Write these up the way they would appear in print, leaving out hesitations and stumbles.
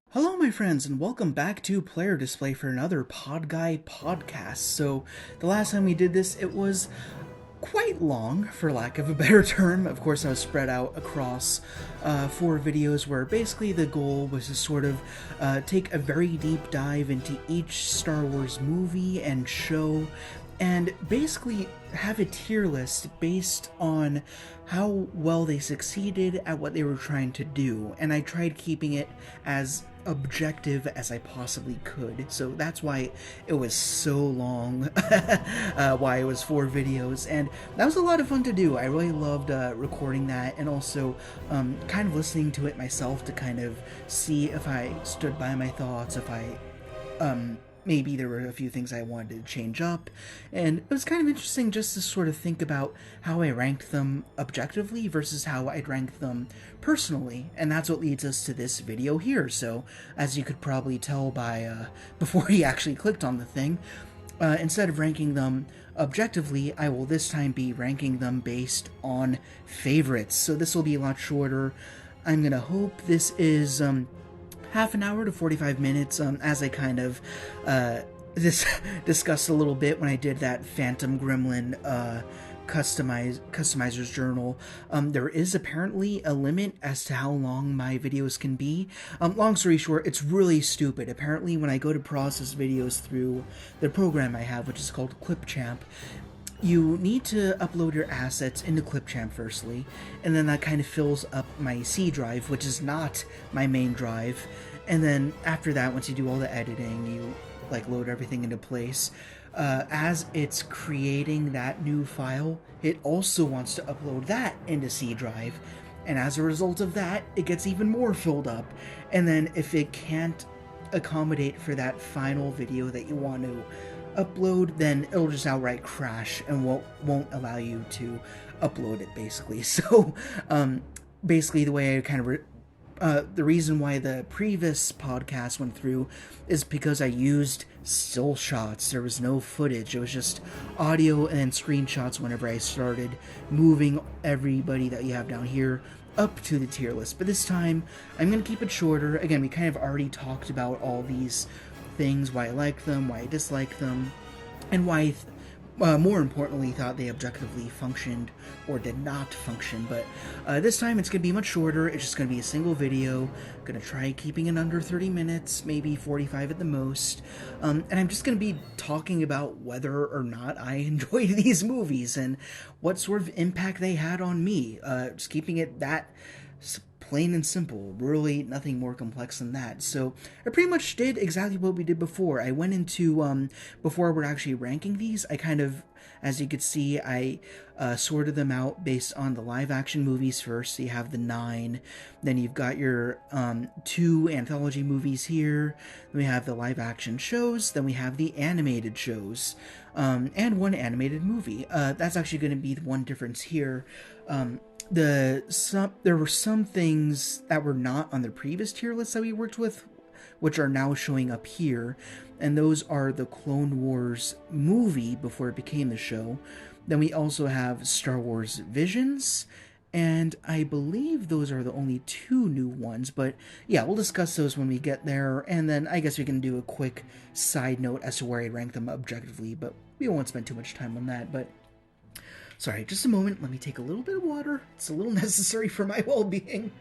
Hello my friends, and welcome back to Player Display for another PODguy PODcast. So, the last time we did this, it was quite long, for lack of a better term. Of course, I was spread out across 4 videos where basically the goal was to sort of take a very deep dive into each Star Wars movie and show, and basically have a tier list based on how well they succeeded at what they were trying to do. And I tried keeping it as objective as I possibly could, so that's why it was so long. Why it was 4 videos, and that was a lot of fun to do. I really loved recording that, and also kind of listening to it myself to kind of see if I stood by my thoughts, if I maybe there were a few things I wanted to change up, and it was kind of interesting just to sort of think about how I ranked them objectively versus how I'd rank them personally, and that's what leads us to this video here. So, as you could probably tell by before you actually clicked on the thing, instead of ranking them objectively, I will this time be ranking them based on favorites. So this will be a lot shorter. I'm gonna hope this is half an hour to 45 minutes, as I kind of discussed a little bit when I did that Phantom Gremlin customizer's journal. There is apparently a limit as to how long my videos can be. Long story short, it's really stupid. Apparently when I go to process videos through the program I have, which is called Clipchamp, you need to upload your assets into Clipchamp firstly, and then that kind of fills up my C drive, which is not my main drive. And then after that, once you do all the editing, you like load everything into place. As it's creating that new file, it also wants to upload that into C drive, and as a result of that, it gets even more filled up. And then if it can't accommodate for that final video that you want to upload, then it'll just outright crash and won't allow you to upload it, basically. So basically the way I kind of the reason why the previous podcast went through is because I used still shots. There was no footage. It was just audio and then screenshots whenever I started moving everybody that you have down here up to the tier list. But this time I'm going to keep it shorter. Again, we kind of already talked about all these things, why I like them, why I dislike them, and why more importantly thought they objectively functioned or did not function. But this time it's going to be much shorter. It's just going to be a single video. I'm going to try keeping it under 30 minutes, maybe 45 at the most, and I'm just going to be talking about whether or not I enjoyed these movies and what sort of impact they had on me. Just keeping it that plain and simple, really nothing more complex than that. So I pretty much did exactly what we did before. I went into, before we're actually ranking these, I kind of, as you could see, I sorted them out based on the live action movies first. So you have the 9, then you've got your 2 anthology movies here, then we have the live action shows, then we have the animated shows, and 1 animated movie. That's actually going to be the one difference here. There were some things that were not on the previous tier list that we worked with, which are now showing up here, and those are the Clone Wars movie before it became the show. Then we also have Star Wars Visions, and I believe those are the only 2 new ones, but yeah, we'll discuss those when we get there, and then I guess we can do a quick side note as to where I rank them objectively, but we won't spend too much time on that. But sorry, just a moment, let me take a little bit of water. It's a little necessary for my well-being.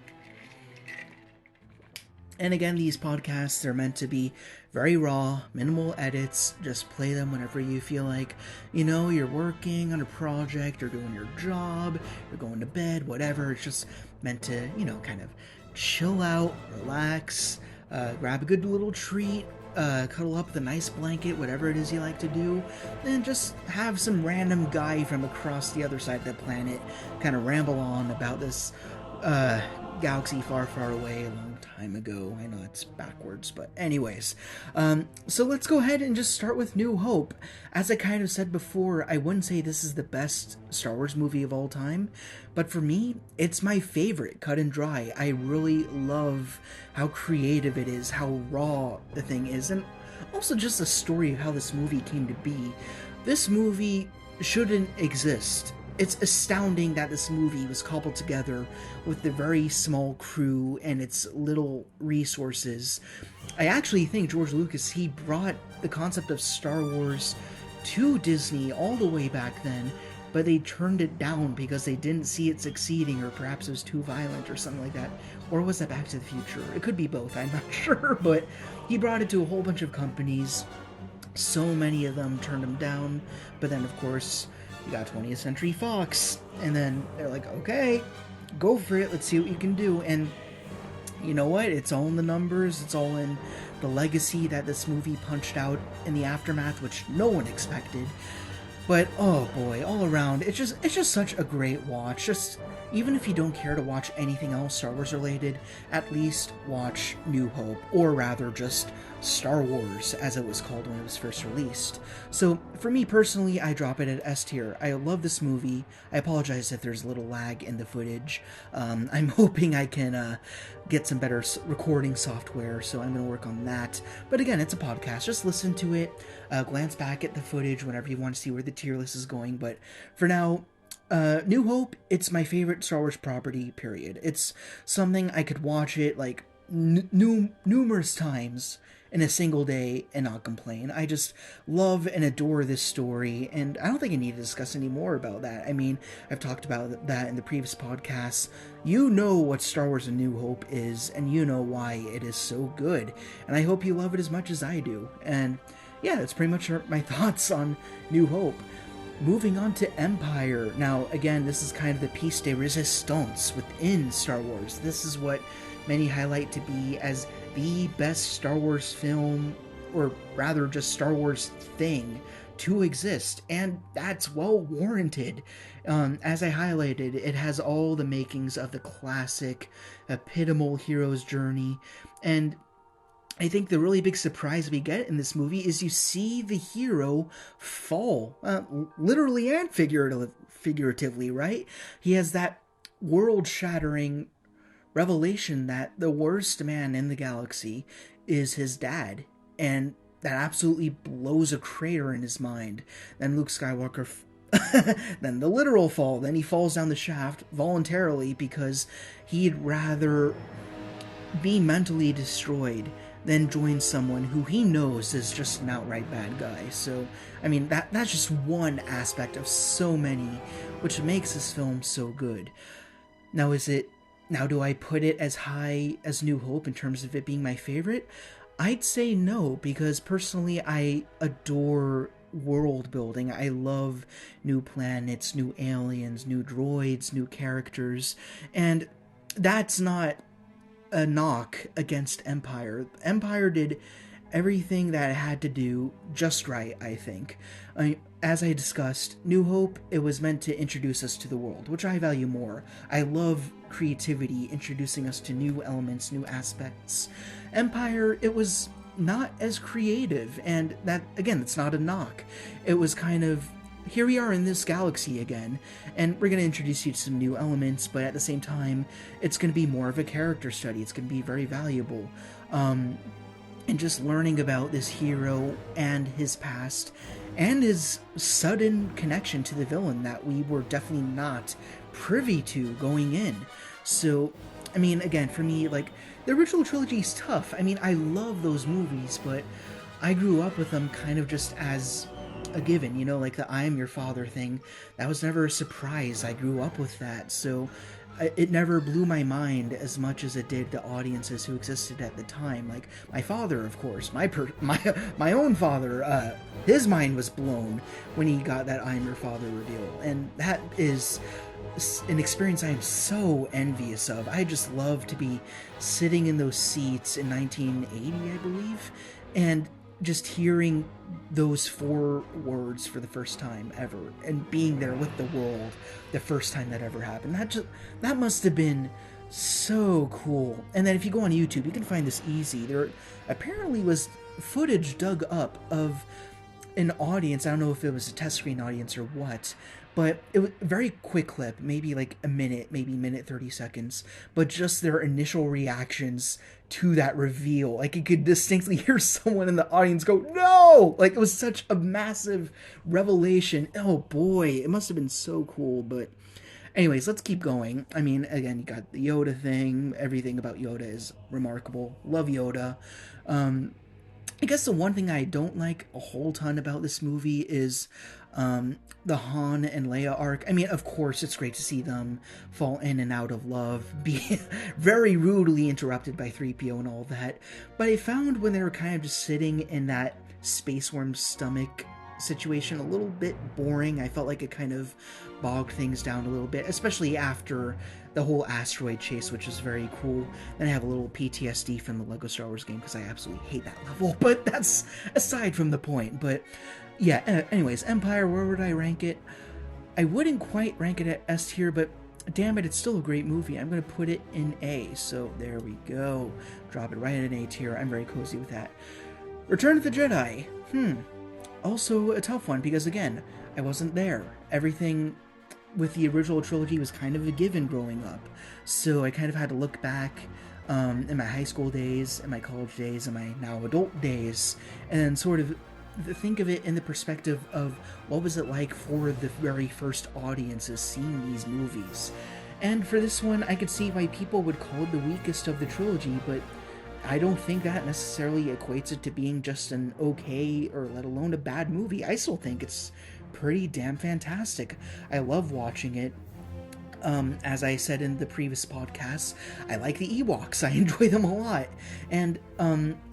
And again, these podcasts are meant to be very raw, minimal edits. Just play them whenever you feel like, you're working on a project or doing your job, you're going to bed, whatever. It's just meant to, kind of chill out, relax, grab a good little treat, cuddle up with a nice blanket, whatever it is you like to do, and just have some random guy from across the other side of the planet kind of ramble on about this galaxy far, far away a long time ago. I know it's backwards, but anyways. So let's go ahead and just start with New Hope. As I kind of said before, I wouldn't say this is the best Star Wars movie of all time, but for me, it's my favorite, cut and dry. I really love how creative it is, how raw the thing is, and also just the story of how this movie came to be. This movie shouldn't exist it's astounding that this movie was cobbled together with a very small crew and its little resources. I actually think George Lucas, he brought the concept of Star Wars to Disney all the way back then, but they turned it down because they didn't see it succeeding, or perhaps it was too violent or something like that. Or was that Back to the Future? It could be both, I'm not sure, but he brought it to a whole bunch of companies. So many of them turned him down, but then of course you got 20th Century Fox, and then they're like, okay, go for it, let's see what you can do. And you know what? It's all in the numbers, it's all in the legacy that this movie punched out in the aftermath, which no one expected. But oh boy, all around, it's just such a great watch. Just even if you don't care to watch anything else Star Wars related, at least watch New Hope, or rather just Star Wars as it was called when it was first released. So for me personally, I drop it at S tier. I love this movie. I apologize if there's a little lag in the footage. I'm hoping I can get some better recording software, so I'm going to work on that. But again, it's a podcast. Just listen to it, glance back at the footage whenever you want to see where the tier list is going. But for now, New Hope, it's my favorite Star Wars property, period. It's something I could watch it like numerous times in a single day and not complain. I just love and adore this story, and I don't think I need to discuss any more about that. I mean, I've talked about that in the previous podcasts. You know what Star Wars A New Hope is, and you know why it is so good, and I hope you love it as much as I do. And yeah, that's pretty much my thoughts on New Hope. Moving on to Empire. Now, again, this is kind of the piece de resistance within Star Wars. This is what many highlight to be as the best Star Wars film, or rather just Star Wars thing to exist, and that's well warranted. As I highlighted, it has all the makings of the classic epitomal hero's journey, and I think the really big surprise we get in this movie is you see the hero fall, literally and figuratively, right? He has that world-shattering revelation that the worst man in the galaxy is his dad, and that absolutely blows a crater in his mind. Then Luke Skywalker then the literal fall, then he falls down the shaft voluntarily because he'd rather be mentally destroyed than join someone who he knows is just an outright bad guy. So, I mean, that's just one aspect of so many, which makes this film so good. Now, do I put it as high as New Hope in terms of it being my favorite? I'd say no, because personally I adore world building. I love new planets, new aliens, new droids, new characters, and that's not a knock against Empire. Empire did everything that it had to do just right, I think. As I discussed, New Hope, it was meant to introduce us to the world, which I value more. I love creativity, introducing us to new elements, new aspects. Empire, it was not as creative, and that, again, it's not a knock. It was kind of, here we are in this galaxy again, and we're going to introduce you to some new elements, but at the same time, it's going to be more of a character study. It's going to be very valuable. And just learning about this hero and his past, and his sudden connection to the villain that we were definitely not privy to going in. So, I mean, again, for me, like, the original trilogy is tough. I mean, I love those movies, but I grew up with them kind of just as a given, you know, like the I am your father thing. That was never a surprise. I grew up with that, so it never blew my mind as much as it did the audiences who existed at the time. Like my father, of course, my own father, his mind was blown when he got that I am your father reveal, and that is an experience I am so envious of. I just love to be sitting in those seats in 1980, I believe, and just hearing those 4 words for the first time ever, and being there with the world the first time that ever happened. That must have been so cool. And then if you go on YouTube, you can find this easy. There apparently was footage dug up of an audience. I don't know if it was a test screen audience or what, but it was a very quick clip, maybe like a minute, maybe minute 30 seconds, but just their initial reactions to that reveal. Like, you could distinctly hear someone in the audience go, "No!" Like, it was such a massive revelation. Oh boy, it must have been so cool. But anyways, let's keep going. I mean, again, you got the Yoda thing. Everything about Yoda is remarkable. Love Yoda. I guess the one thing I don't like a whole ton about this movie is the Han and Leia arc. I mean, of course, it's great to see them fall in and out of love, be very rudely interrupted by 3PO and all that. But I found when they were kind of just sitting in that space worm stomach situation a little bit boring. I felt like it kind of bogged things down a little bit, especially after the whole asteroid chase, which is very cool. Then I have a little PTSD from the Lego Star Wars game because I absolutely hate that level, but that's aside from the point. But yeah, anyways, Empire, where would I rank it? I wouldn't quite rank it at S tier, but damn it, it's still a great movie. I'm going to put it in A, so there we go. Drop it right in A tier. I'm very cozy with that. Return of the Jedi. Also a tough one, because again, I wasn't there. Everything with the original trilogy was kind of a given growing up, so I kind of had to look back in my high school days, in my college days, in my now adult days, and sort of think of it in the perspective of what was it like for the very first audiences seeing these movies. And for this one, I could see why people would call it the weakest of the trilogy, but I don't think that necessarily equates it to being just an okay or let alone a bad movie. I still think it's pretty damn fantastic. I love watching it. As I said in the previous podcast, I like the Ewoks. I enjoy them a lot. And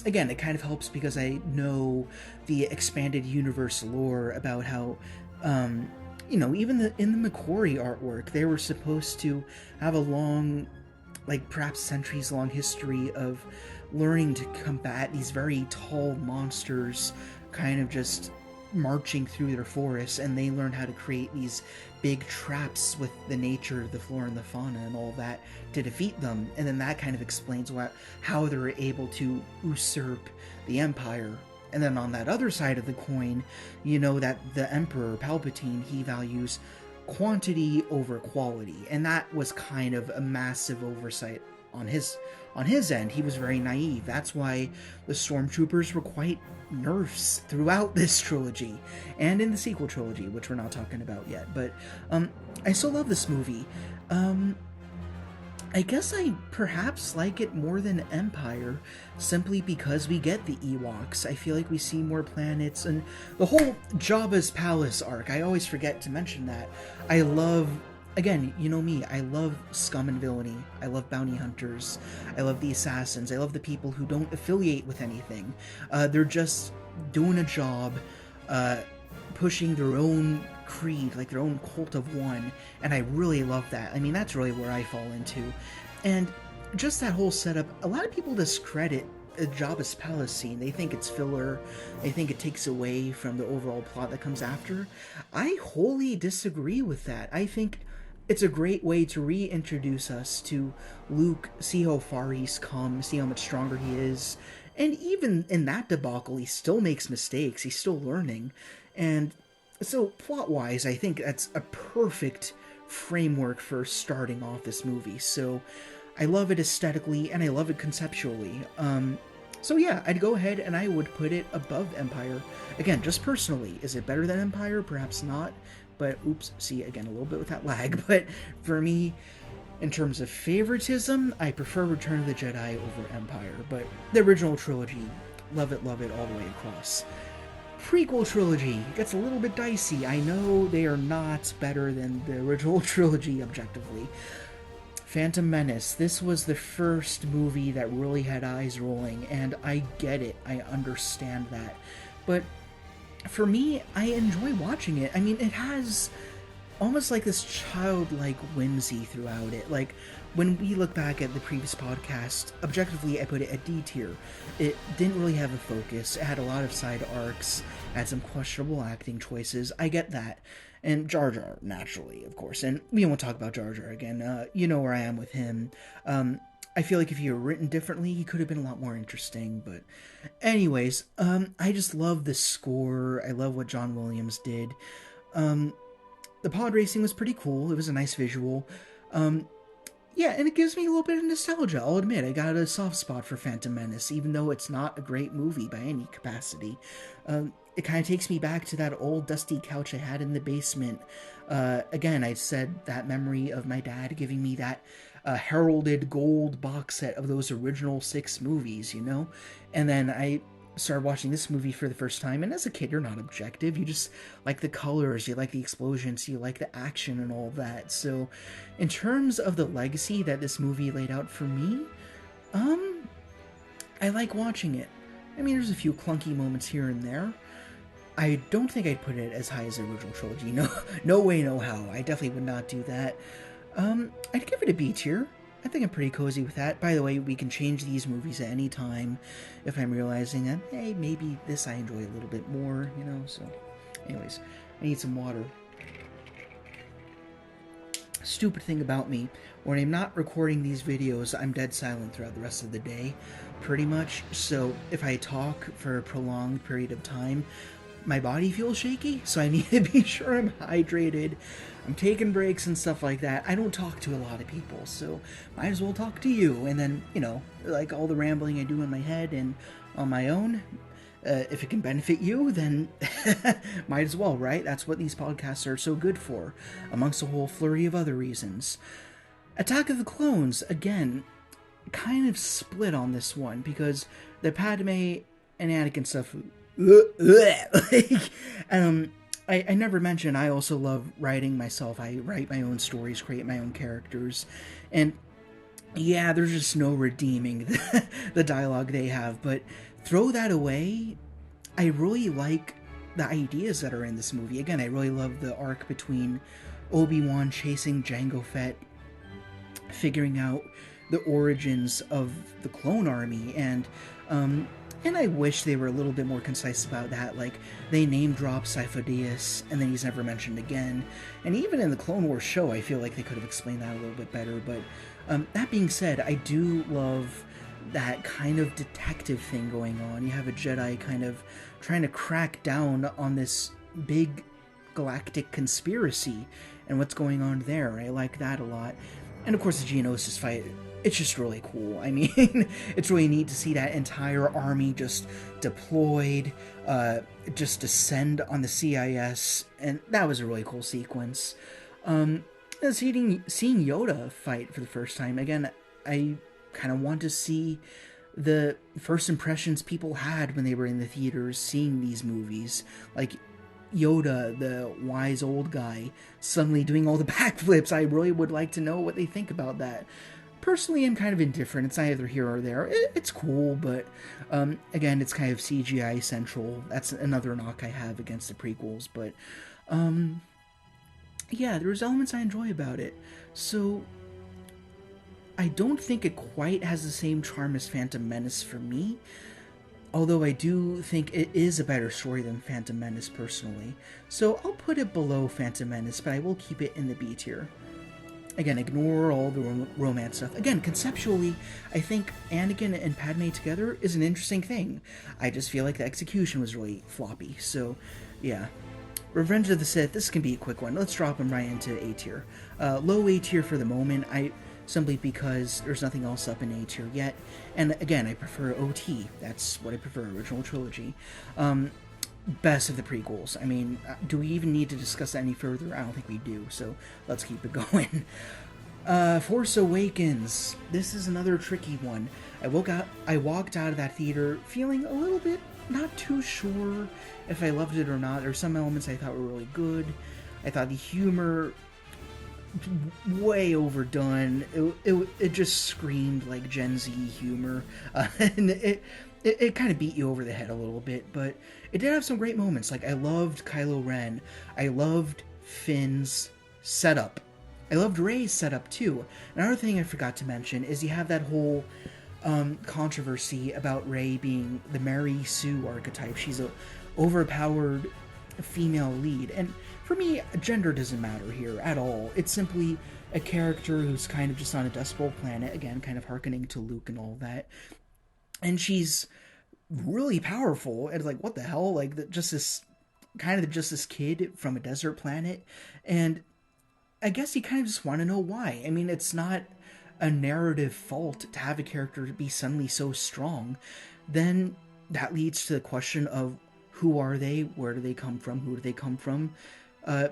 again, it kind of helps because I know the expanded universe lore about how even in the McQuarrie artwork, they were supposed to have a long, like perhaps centuries long history of learning to combat these very tall monsters, kind of just marching through their forests, and they learn how to create these big traps with the nature, the flora and the fauna and all that to defeat them. And then that kind of explains how they were able to usurp the Empire. And then on that other side of the coin, you know that the Emperor Palpatine, he values quantity over quality, and that was kind of a massive oversight on his end. He was very naive. That's why the stormtroopers were quite nerfs throughout this trilogy and in the sequel trilogy, which we're not talking about yet. But I still love this movie. I guess I perhaps like it more than Empire, simply because we get the Ewoks. I feel like we see more planets, and the whole Jabba's Palace arc, I always forget to mention that. I love, again, you know me, I love scum and villainy. I love bounty hunters. I love the assassins. I love the people who don't affiliate with anything. They're just doing a job, pushing their own creed, like their own cult of one, and I really love that. I mean, that's really where I fall into. And just that whole setup, a lot of people discredit Jabba's palace scene. They think it's filler. They think it takes away from the overall plot that comes after. I wholly disagree with that. I think it's a great way to reintroduce us to Luke, see how far he's come, see how much stronger he is. And even in that debacle, he still makes mistakes. He's still learning. And so, plot-wise, I think that's a perfect framework for starting off this movie. So, I love it aesthetically, and I love it conceptually. So yeah, I'd go ahead and I would put it above Empire. Again, just personally, is it better than Empire? Perhaps not. But, oops, see, again, a little bit with that lag. But for me, in terms of favoritism, I prefer Return of the Jedi over Empire. But the original trilogy, love it all the way across. Prequel trilogy gets a little bit dicey. I know they are not better than the original trilogy objectively. Phantom Menace. This was the first movie that really had eyes rolling, and I get it. I understand that. But for me, I enjoy watching it. I mean, it has almost like this childlike whimsy throughout it. Like, when we look back at the previous podcast, objectively, I put it at D tier. It didn't really have a focus. It had a lot of side arcs, had some questionable acting choices. I get that. And Jar Jar, naturally, of course. And we won't talk about Jar Jar again. You know where I am with him. I I feel like if he were written differently, he could have been a lot more interesting. But anyways, I just love the score. I love what John Williams did. The pod racing was pretty cool. It was a nice visual. Yeah, and it gives me a little bit of nostalgia. I'll admit, I got a soft spot for Phantom Menace, even though it's not a great movie by any capacity. It kind of takes me back to that old dusty couch I had in the basement. Again, I said that memory of my dad giving me that heralded gold box set of those original 6 movies, you know? And then I started watching this movie for the first time, and as a kid, you're not objective. You just like the colors, you like the explosions, you like the action and all that. So, in terms of the legacy that this movie laid out for me, I like watching it. I mean, there's a few clunky moments here and there. I don't think I'd put it as high as the original trilogy. No way, no how. I definitely would not do that. I'd give it a B tier. I think I'm pretty cozy with that. By the way, we can change these movies at any time if I'm realizing that, hey, maybe this I enjoy a little bit more, you know, so. Anyways, I need some water. Stupid thing about me, when I'm not recording these videos, I'm dead silent throughout the rest of the day, pretty much. So if I talk for a prolonged period of time, my body feels shaky, so I need to be sure I'm hydrated. I'm taking breaks and stuff like that. I don't talk to a lot of people, so might as well talk to you. And then, you know, like all the rambling I do in my head and on my own, if it can benefit you, then might as well, right? That's what these podcasts are so good for, amongst a whole flurry of other reasons. Attack of the Clones, again, kind of split on this one, because the Padme and Anakin stuff... I never mentioned I also love writing myself. I write my own stories, create my own characters, and yeah, there's just no redeeming the dialogue they have, but throw that away. I really like the ideas that are in this movie. Again, I really love the arc between Obi-Wan chasing Jango Fett, figuring out the origins of the clone army, and I wish they were a little bit more concise about that. Like, they name drop Sifo Dyas, and then he's never mentioned again. And even in the Clone Wars show, I feel like they could have explained that a little bit better. But that being said, I do love that kind of detective thing going on. You have a Jedi kind of trying to crack down on this big galactic conspiracy and what's going on there. I like that a lot. And of course, the Geonosis fight, it's just really cool. I mean, it's really neat to see that entire army just deployed, just descend on the CIS, and that was a really cool sequence. Seeing Yoda fight for the first time, again, I kind of want to see the first impressions people had when they were in the theaters seeing these movies. Like, Yoda, the wise old guy, suddenly doing all the backflips. I really would like to know what they think about that. Personally, I'm kind of indifferent. It's either here or there. It's cool, but again, it's kind of CGI central. That's another knock I have against the prequels, but yeah, there's elements I enjoy about it. So I don't think it quite has the same charm as Phantom Menace for me, although I do think it is a better story than Phantom Menace personally. So I'll put it below Phantom Menace, but I will keep it in the B tier. Again, ignore all the romance stuff. Again, conceptually, I think Anakin and Padme together is an interesting thing. I just feel like the execution was really floppy. So, yeah. Revenge of the Sith, this can be a quick one. Let's drop them right into A tier. Low A tier for the moment, simply because there's nothing else up in A tier yet. And again, I prefer OT. That's what I prefer, original trilogy. Best of the prequels. I mean, do we even need to discuss that any further? I don't think we do, so let's keep it going. Force Awakens. This is another tricky one. I walked out of that theater feeling a little bit not too sure if I loved it or not. There were some elements I thought were really good. I thought the humor way overdone. It just screamed like Gen Z humor, and it kind of beat you over the head a little bit, but it did have some great moments. Like, I loved Kylo Ren. I loved Finn's setup. I loved Rey's setup, too. Another thing I forgot to mention is you have that whole controversy about Rey being the Mary Sue archetype. She's a overpowered female lead. And for me, gender doesn't matter here at all. It's simply a character who's kind of just on a Dust Bowl planet, again, kind of hearkening to Luke and all that. And she's really powerful. And like, what the hell? Like, just this kid from a desert planet. And I guess you kind of just want to know why. I mean, it's not a narrative fault to have a character be suddenly so strong. Then that leads to the question of who are they? Where do they come from? Who do they come from?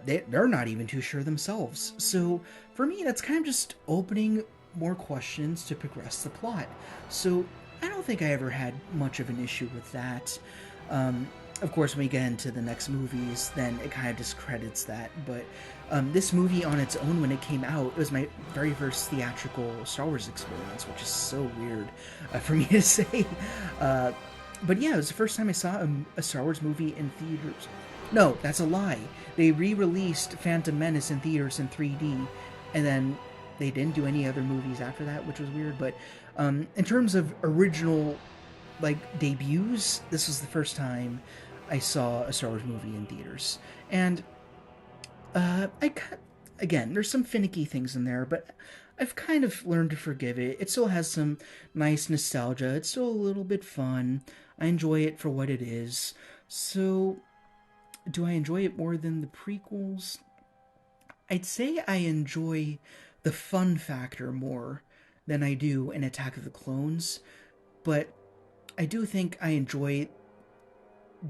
They're not even too sure themselves. So for me, that's kind of just opening more questions to progress the plot. So I don't think I ever had much of an issue with that. Of course, when we get into the next movies, then it kind of discredits that. But this movie on its own, when it came out, it was my very first theatrical Star Wars experience, which is so weird for me to say. But yeah, it was the first time I saw a Star Wars movie in theaters. No, that's a lie. They re-released Phantom Menace in theaters in 3D, and then they didn't do any other movies after that, which was weird. But in terms of original debuts, this was the first time I saw a Star Wars movie in theaters. And again, there's some finicky things in there, but I've kind of learned to forgive it. It still has some nice nostalgia. It's still a little bit fun. I enjoy it for what it is. So, do I enjoy it more than the prequels? I'd say I enjoy the fun factor more than I do in Attack of the Clones, but I do think I enjoy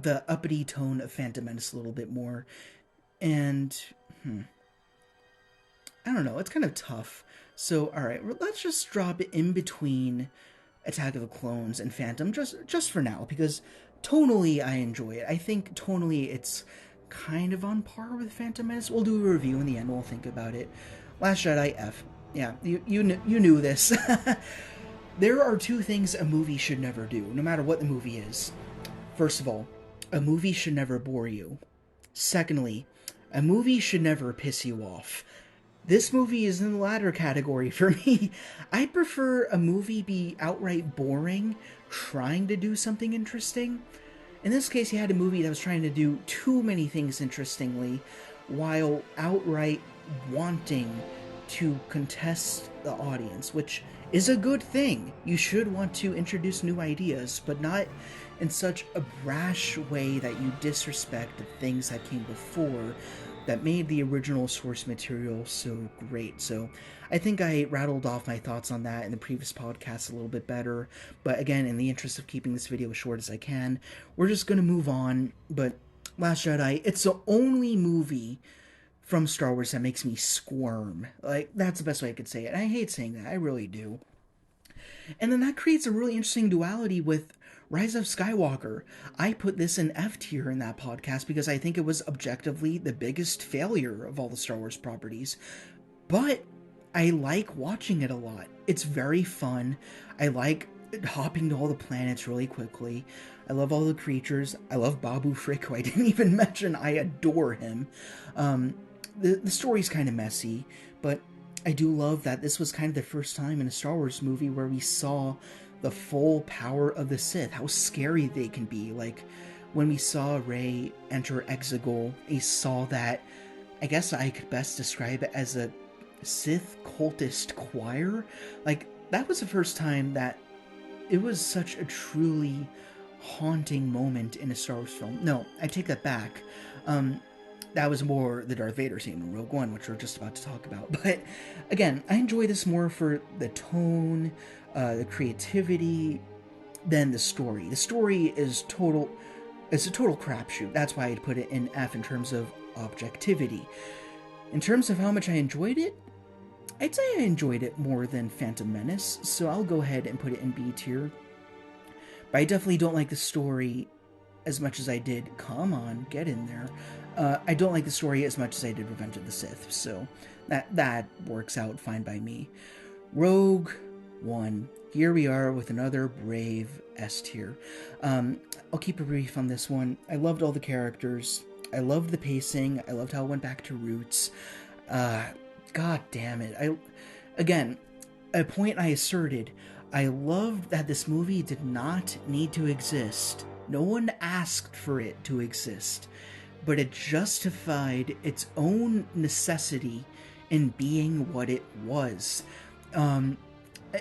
the uppity tone of Phantom Menace a little bit more. And, I don't know, it's kind of tough. So, alright, let's just drop it in between Attack of the Clones and Phantom, just for now, because tonally I enjoy it. I think tonally it's kind of on par with Phantom Menace. We'll do a review in the end, we'll think about it. Last Jedi, F. Yeah, you knew this. There are two things a movie should never do, no matter what the movie is. First of all, a movie should never bore you. Secondly, a movie should never piss you off. This movie is in the latter category for me. I prefer a movie be outright boring, trying to do something interesting. In this case, you had a movie that was trying to do too many things interestingly, while outright wanting to contest the audience, which is a good thing. You should want to introduce new ideas, but not in such a brash way that you disrespect the things that came before that made the original source material so great. So I think I rattled off my thoughts on that in the previous podcast a little bit better, but again, in the interest of keeping this video as short as I can, we're just going to move on. But Last Jedi, it's the only movie from Star Wars that makes me squirm. Like, that's the best way I could say it. And I hate saying that, I really do. And then that creates a really interesting duality with Rise of Skywalker. I put this in F tier in that podcast because I think it was objectively the biggest failure of all the Star Wars properties. But I like watching it a lot. It's very fun. I like hopping to all the planets really quickly. I love all the creatures. I love Babu Frick, who I didn't even mention. I adore him. The story's kind of messy, but I do love that this was kind of the first time in a Star Wars movie where we saw the full power of the Sith, how scary they can be. Like, when we saw Rey enter Exegol, we saw that, I guess I could best describe it as a Sith cultist choir. Like, that was the first time that it was such a truly haunting moment in a Star Wars film. No, I take that back. That was more the Darth Vader scene in Rogue One, which we're just about to talk about. But again, I enjoy this more for the tone, the creativity, than the story. The story is a total crapshoot. That's why I'd put it in F in terms of objectivity. In terms of how much I enjoyed it, I'd say I enjoyed it more than Phantom Menace, so I'll go ahead and put it in B tier. But I definitely don't like the story as much as I did. Come on, get in there. I don't like the story as much as I did Revenge of the Sith, so that works out fine by me. Rogue One. Here we are with another brave S tier. I'll keep it brief on this one. I loved all the characters. I loved the pacing. I loved how it went back to roots. God damn it. Again, a point I asserted. I loved that this movie did not need to exist. No one asked for it to exist. but it justified its own necessity in being what it was. Um,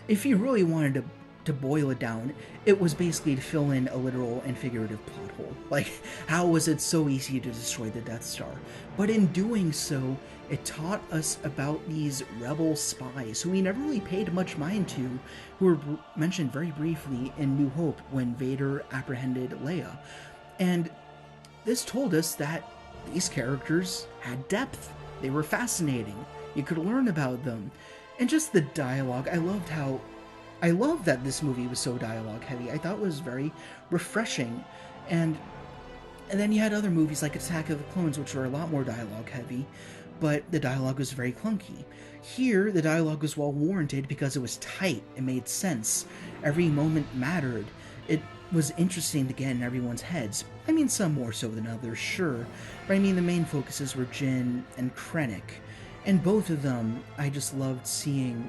if you really wanted to boil it down, it was basically to fill in a literal and figurative plot hole. Like, how was it so easy to destroy the Death Star? But in doing so, it taught us about these rebel spies who we never really paid much mind to, who were mentioned very briefly in New Hope when Vader apprehended Leia. And this told us that these characters had depth. They were fascinating. You could learn about them. And just the dialogue, I love that this movie was so dialogue heavy. I thought it was very refreshing. And then you had other movies like Attack of the Clones, which were a lot more dialogue heavy, but the dialogue was very clunky. Here, the dialogue was well warranted because it was tight. It made sense. Every moment mattered. It was interesting to get in everyone's heads. I mean, some more so than others, sure. But I mean, the main focuses were Jyn and Krennic. And both of them, I just loved seeing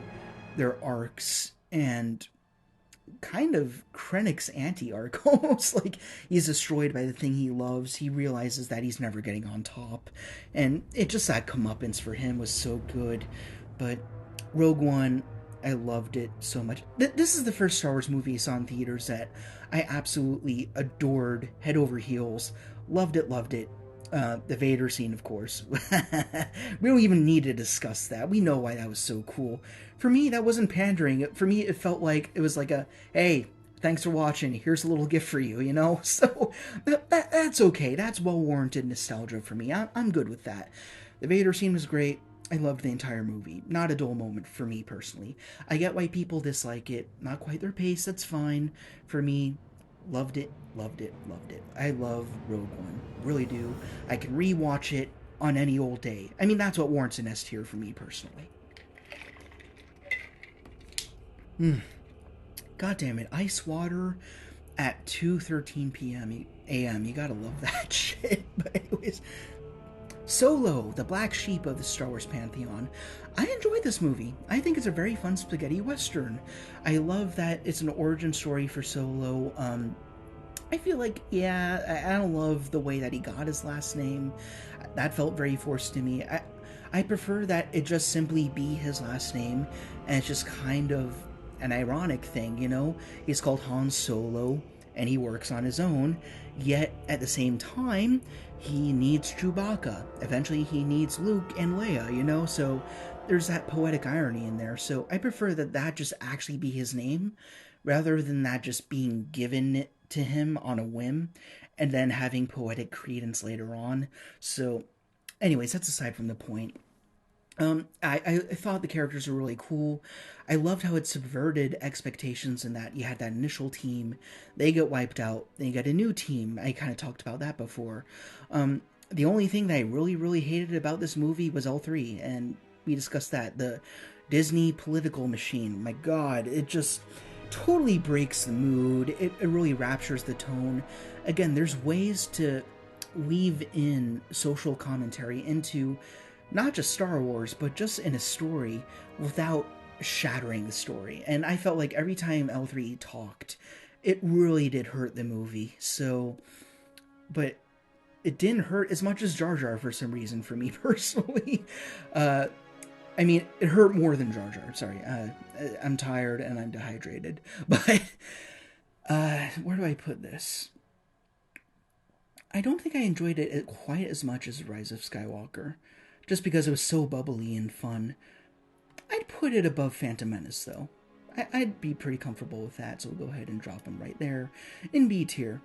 their arcs, and kind of Krennic's anti-arc, almost. Like, he's destroyed by the thing he loves. He realizes that he's never getting on top, and it just, that comeuppance for him was so good. But Rogue One, I loved it so much. This is the first Star Wars movie I saw in theaters that I absolutely adored, head over heels. Loved it. The Vader scene, of course. We don't even need to discuss that. We know why that was so cool. For me, that wasn't pandering. For me, it felt like it was like a, hey, thanks for watching. Here's a little gift for you, you know? So that's okay. That's well-warranted nostalgia for me. I'm good with that. The Vader scene was great. I loved the entire movie. Not a dull moment for me, personally. I get why people dislike it. Not quite their pace, that's fine. For me, loved it. I love Rogue One. Really do. I can rewatch it on any old day. I mean, that's what warrants an S tier for me, personally. God damn it. Ice water at 2:13 p.m. a.m. You gotta love that shit. But anyways, Solo, the black sheep of the Star Wars pantheon. I enjoyed this movie. I think it's a very fun spaghetti western. I love that it's an origin story for Solo. I feel like, yeah, I don't love the way that he got his last name. That felt very forced to me. I prefer that it just simply be his last name, and it's just kind of an ironic thing, you know? He's called Han Solo, and he works on his own, yet at the same time, he needs Chewbacca. Eventually, he needs Luke and Leia, you know? So there's that poetic irony in there. So I prefer that just actually be his name, rather than that just being given to him on a whim, and then having poetic credence later on. So, anyways, that's aside from the point. I thought the characters were really cool. I loved how it subverted expectations in that you had that initial team, they get wiped out, then you got a new team. I kind of talked about that before. The only thing that I really hated about this movie was L3, and we discussed that. The Disney political machine, my god, it just totally breaks the mood. It really raptures the tone. Again, there's ways to weave in social commentary into not just Star Wars, but just in a story without shattering the story. And I felt like every time L3 talked, it really did hurt the movie. So, but it didn't hurt as much as Jar Jar for some reason for me personally. I mean, it hurt more than Jar Jar. Sorry, I'm tired and I'm dehydrated. But where do I put this? I don't think I enjoyed it quite as much as Rise of Skywalker, just because it was so bubbly and fun. I'd put it above Phantom Menace, though. I'd be pretty comfortable with that, so we'll go ahead and drop them right there in B tier.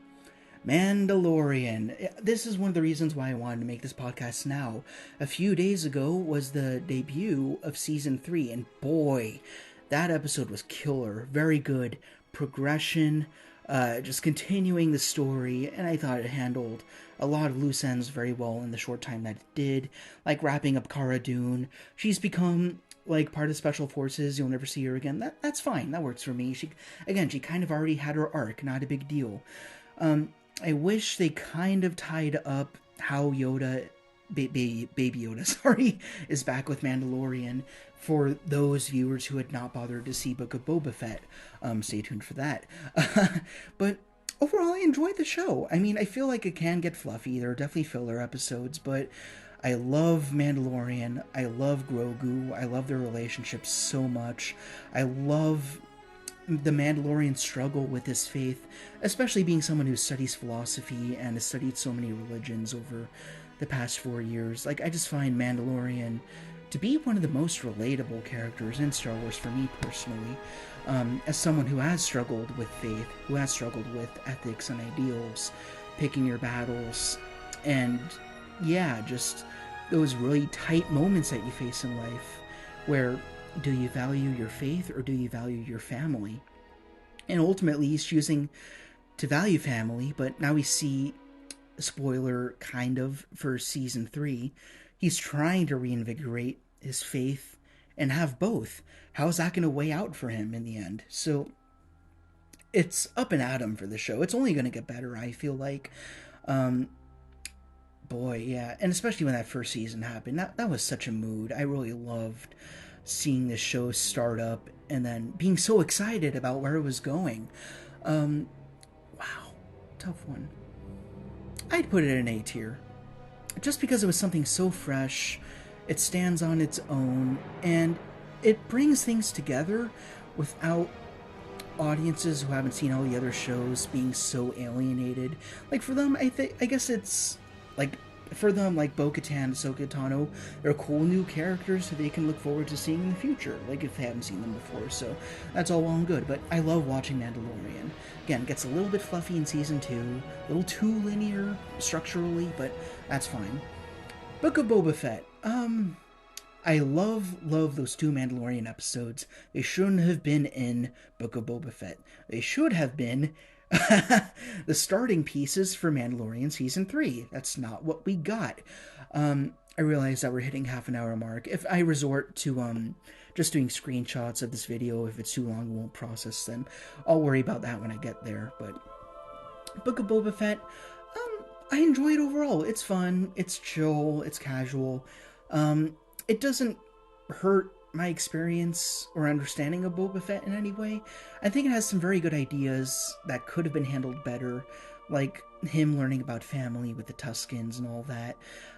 Mandalorian. This is one of the reasons why I wanted to make this podcast now. A few days ago was the debut of Season 3, and boy, that episode was killer. Very good progression, just continuing the story, and I thought it handled a lot of loose ends very well in the short time that it did, like wrapping up Cara Dune. She's become like part of Special Forces. You'll never see her again. That's fine. That works for me. She kind of already had her arc. Not a big deal. I wish they kind of tied up how Yoda, Baby Yoda, sorry, is back with Mandalorian for those viewers who had not bothered to see Book of Boba Fett. Stay tuned for that. But overall, I enjoyed the show. I mean, I feel like it can get fluffy. There are definitely filler episodes, but I love Mandalorian. I love Grogu. I love their relationship so much. I love the Mandalorian struggle with his faith, especially being someone who studies philosophy and has studied so many religions over the past 4 years. Like, I just find Mandalorian to be one of the most relatable characters in Star Wars for me personally, as someone who has struggled with faith, who has struggled with ethics and ideals, picking your battles, and yeah, just those really tight moments that you face in life where do you value your faith or do you value your family? And ultimately, he's choosing to value family, but now we see, spoiler kind of, for season 3, he's trying to reinvigorate his faith and have both. How is that going to weigh out for him in the end? So it's up and at him for the show. It's only going to get better, I feel like. Boy, yeah. And especially when that first season happened, that was such a mood. I really loved seeing this show start up and then being so excited about where it was going. Wow, tough one. I'd put it in A tier. Just because it was something so fresh, it stands on its own, and it brings things together without audiences who haven't seen all the other shows being so alienated. Like, for them, I guess it's like, for them, like Bo-Katan and Ahsoka Tano, they're cool new characters who they can look forward to seeing in the future, like if they haven't seen them before, so that's all well and good. But I love watching Mandalorian. Again, it gets a little bit fluffy in season 2, a little too linear structurally, but that's fine. Book of Boba Fett. I love those 2 Mandalorian episodes. They shouldn't have been in Book of Boba Fett. They should have been the starting pieces for Mandalorian Season 3. That's not what we got. I realize that we're hitting half an hour mark. If I resort to just doing screenshots of this video, if it's too long, it won't process them. I'll worry about that when I get there. But Book of Boba Fett, I enjoy it overall. It's fun, it's chill, it's casual. It doesn't hurt my experience or understanding of Boba Fett in any way. I think it has some very good ideas that could have been handled better, like him learning about family with the Tuskens and all that.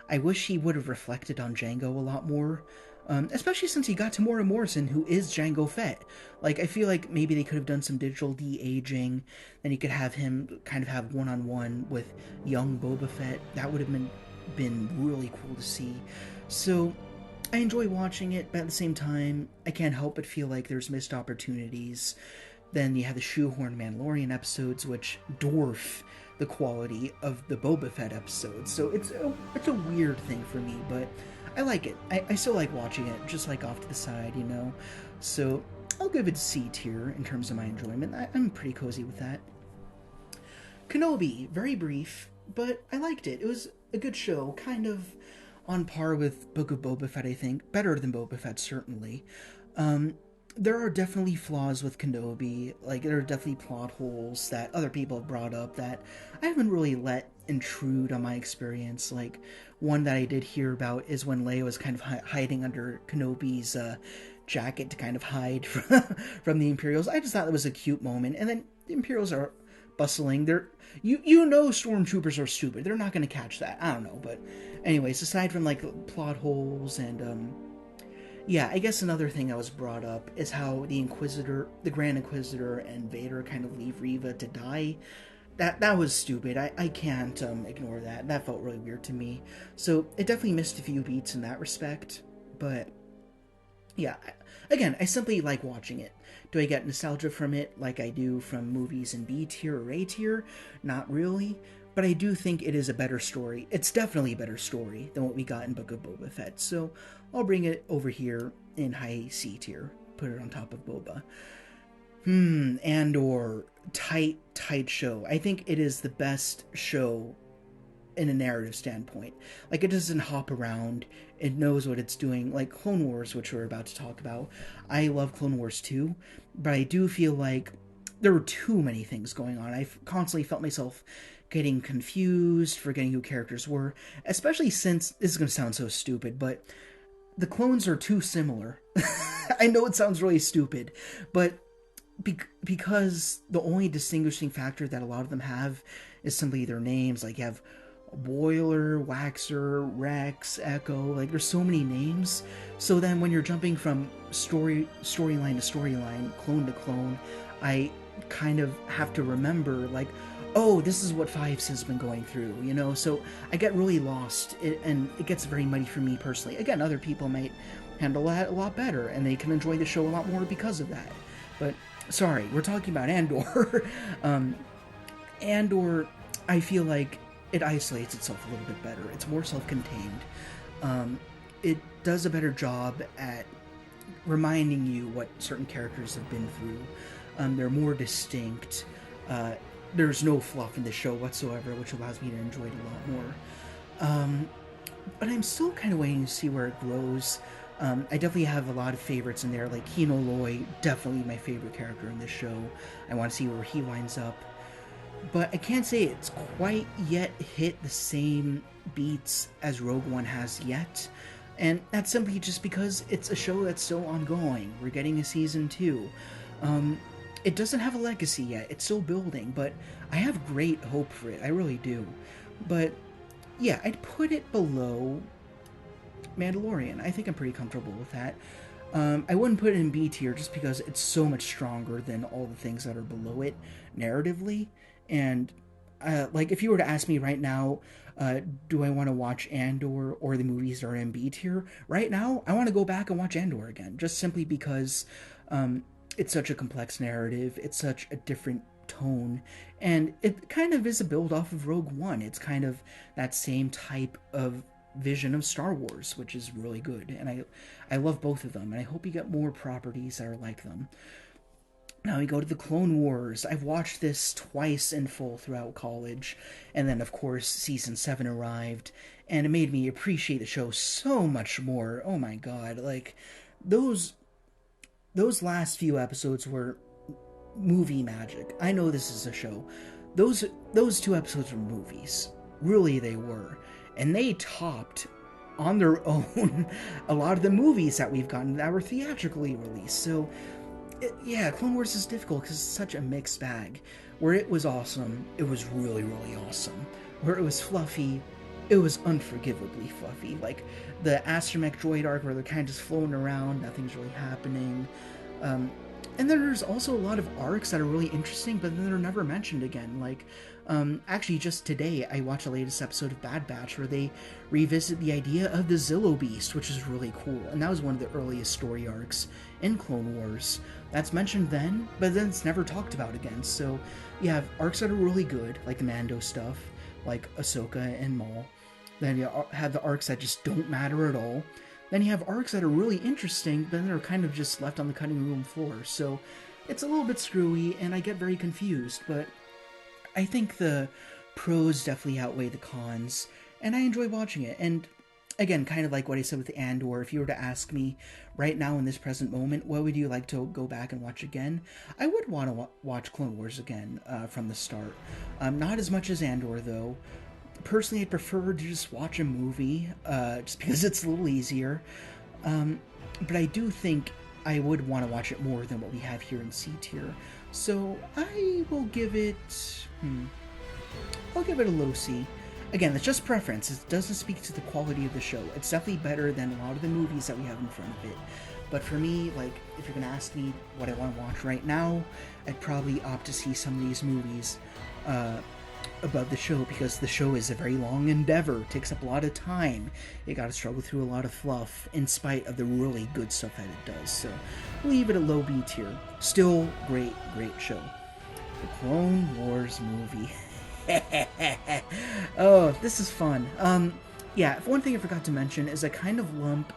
I wish he would have reflected on Jango a lot more, especially since he got Tamora Morrison, who is Jango Fett. Like, I feel like maybe they could have done some digital de-aging, then you could have him kind of have one-on-one with young Boba Fett. That would have been really cool to see. So I enjoy watching it, but at the same time, I can't help but feel like there's missed opportunities. Then you have the shoehorn Mandalorian episodes, which dwarf the quality of the Boba Fett episodes. So it's a weird thing for me, but I like it. I still like watching it, just like off to the side, you know? So I'll give it C tier in terms of my enjoyment. I'm pretty cozy with that. Kenobi, very brief, but I liked it. It was a good show, kind of on par with Book of Boba Fett, I think. Better than Boba Fett, certainly. There are definitely flaws with Kenobi. Like, there are definitely plot holes that other people have brought up that I haven't really let intrude on my experience. Like, one that I did hear about is when Leia was kind of hiding under Kenobi's jacket to kind of hide from the Imperials. I just thought it was a cute moment. And then the Imperials are bustling. You know stormtroopers are stupid. They're not going to catch that. I don't know. But anyways, aside from, like, plot holes and, yeah, I guess another thing that was brought up is how the Grand Inquisitor and Vader kind of leave Reva to die. That was stupid. I can't ignore that. That felt really weird to me. So it definitely missed a few beats in that respect. But yeah, again, I simply like watching it. Do I get nostalgia from it like I do from movies in B tier or A tier? Not really. But I do think it is a better story. It's definitely a better story than what we got in Book of Boba Fett. So I'll bring it over here in high C tier. Put it on top of Boba. Andor. Tight show. I think it is the best show in a narrative standpoint. Like, it doesn't hop around. It knows what it's doing. Like Clone Wars, which we're about to talk about. I love Clone Wars too, but I do feel like there were too many things going on. I constantly felt myself getting confused, forgetting who characters were, especially since, this is going to sound so stupid, but the clones are too similar. I know it sounds really stupid, but because the only distinguishing factor that a lot of them have is simply their names. Like, you have Boiler, Waxer, Rex, Echo. Like, there's so many names. So then when you're jumping from storyline to storyline, clone to clone, I kind of have to remember, like, oh, this is what Fives has been going through, you know? So I get really lost, and it gets very muddy for me personally. Again, other people might handle that a lot better, and they can enjoy the show a lot more because of that. But, sorry, we're talking about Andor. Andor, I feel like it isolates itself a little bit better. It's more self-contained. It does a better job at reminding you what certain characters have been through. They're more distinct. There's no fluff in the show whatsoever, which allows me to enjoy it a lot more. But I'm still kind of waiting to see where it grows. I definitely have a lot of favorites in there, like Kino Loy, definitely my favorite character in this show. I want to see where he winds up. But I can't say it's quite yet hit the same beats as Rogue One has yet. And that's simply just because it's a show that's still ongoing. We're getting a season 2. It doesn't have a legacy yet. It's still building, but I have great hope for it. I really do. But yeah, I'd put it below Mandalorian. I think I'm pretty comfortable with that. I wouldn't put it in B tier just because it's so much stronger than all the things that are below it narratively. And like, if you were to ask me right now, do I want to watch Andor or the movies that are in B tier? Right now, I want to go back and watch Andor again, just simply because it's such a complex narrative. It's such a different tone, and it kind of is a build off of Rogue One. It's kind of that same type of vision of Star Wars, which is really good, and I love both of them, and I hope you get more properties that are like them. Now we go to the Clone Wars. I've watched this twice in full throughout college, and then of course season 7 arrived, and it made me appreciate the show so much more. Oh my god, like, those last few episodes were movie magic. I know this is a show. Those 2 episodes were movies. Really, they were. And they topped, on their own, a lot of the movies that we've gotten that were theatrically released. So, yeah, Clone Wars is difficult because it's such a mixed bag. Where it was awesome, it was really, really awesome. Where it was fluffy, it was unforgivably fluffy. Like, the astromech droid arc where they're kind of just floating around, nothing's really happening. And then there's also a lot of arcs that are really interesting, but then they're never mentioned again. Like, actually, just today, I watched the latest episode of Bad Batch where they revisit the idea of the Zillo Beast, which is really cool. And that was one of the earliest story arcs in Clone Wars. That's mentioned then, but then it's never talked about again. So you have arcs that are really good, like the Mando stuff, like Ahsoka and Maul. Then you have the arcs that just don't matter at all. Then you have arcs that are really interesting, but then they're kind of just left on the cutting room floor. So it's a little bit screwy, and I get very confused, but I think the pros definitely outweigh the cons, and I enjoy watching it. And again, kind of like what I said with Andor, if you were to ask me right now in this present moment, what would you like to go back and watch again? I would want to watch Clone Wars again from the start. Not as much as Andor, though. Personally, I prefer to just watch a movie, just because it's a little easier. But I do think I would want to watch it more than what we have here in C tier. So I will give it... I'll give it a low C. Again, that's just preference. It doesn't speak to the quality of the show. It's definitely better than a lot of the movies that we have in front of it. But for me, like, if you're going to ask me what I want to watch right now, I'd probably opt to see some of these movies above the show, because the show is a very long endeavor. It takes up a lot of time. You gotta struggle through a lot of fluff, in spite of the really good stuff that it does. So, leave it a low B tier. Still great, great show. The Clone Wars movie. Oh, this is fun. Yeah, one thing I forgot to mention is I kind of lump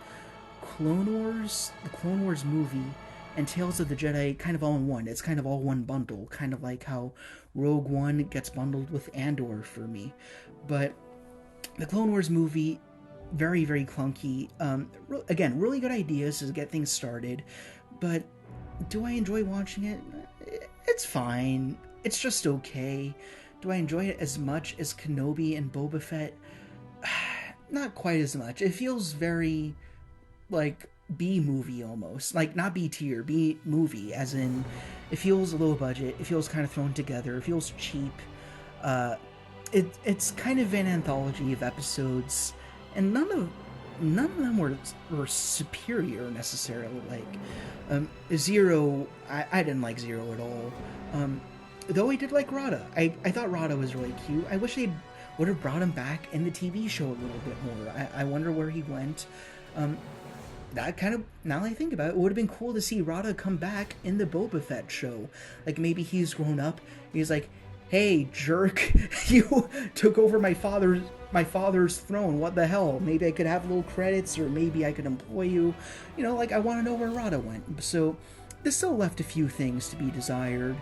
the Clone Wars movie, and Tales of the Jedi kind of all in one. It's kind of all one bundle, kind of like how Rogue One gets bundled with Andor for me. But the Clone Wars movie, very, very clunky. Again, really good ideas to get things started, but do I enjoy watching it? It's fine. It's just okay. Do I enjoy it as much as Kenobi and Boba Fett? Not quite as much. It feels very, like, B movie almost, like not B tier, B movie, as in it feels low budget, it feels kind of thrown together, it feels cheap. Uh, it's kind of an anthology of episodes, and none of them were superior necessarily. Like Zero, I didn't like Zero at all. Though I did like Rada. I thought Rada was really cute. I wish they would have brought him back in the TV show a little bit more. I wonder where he went. That kind of, now that I think about it, would have been cool to see Rada come back in the Boba Fett show. Like, maybe he's grown up. He's like, hey, jerk, you took over my father's throne. What the hell? Maybe I could have little credits, or maybe I could employ you. You know, like, I want to know where Rada went. So, this still left a few things to be desired.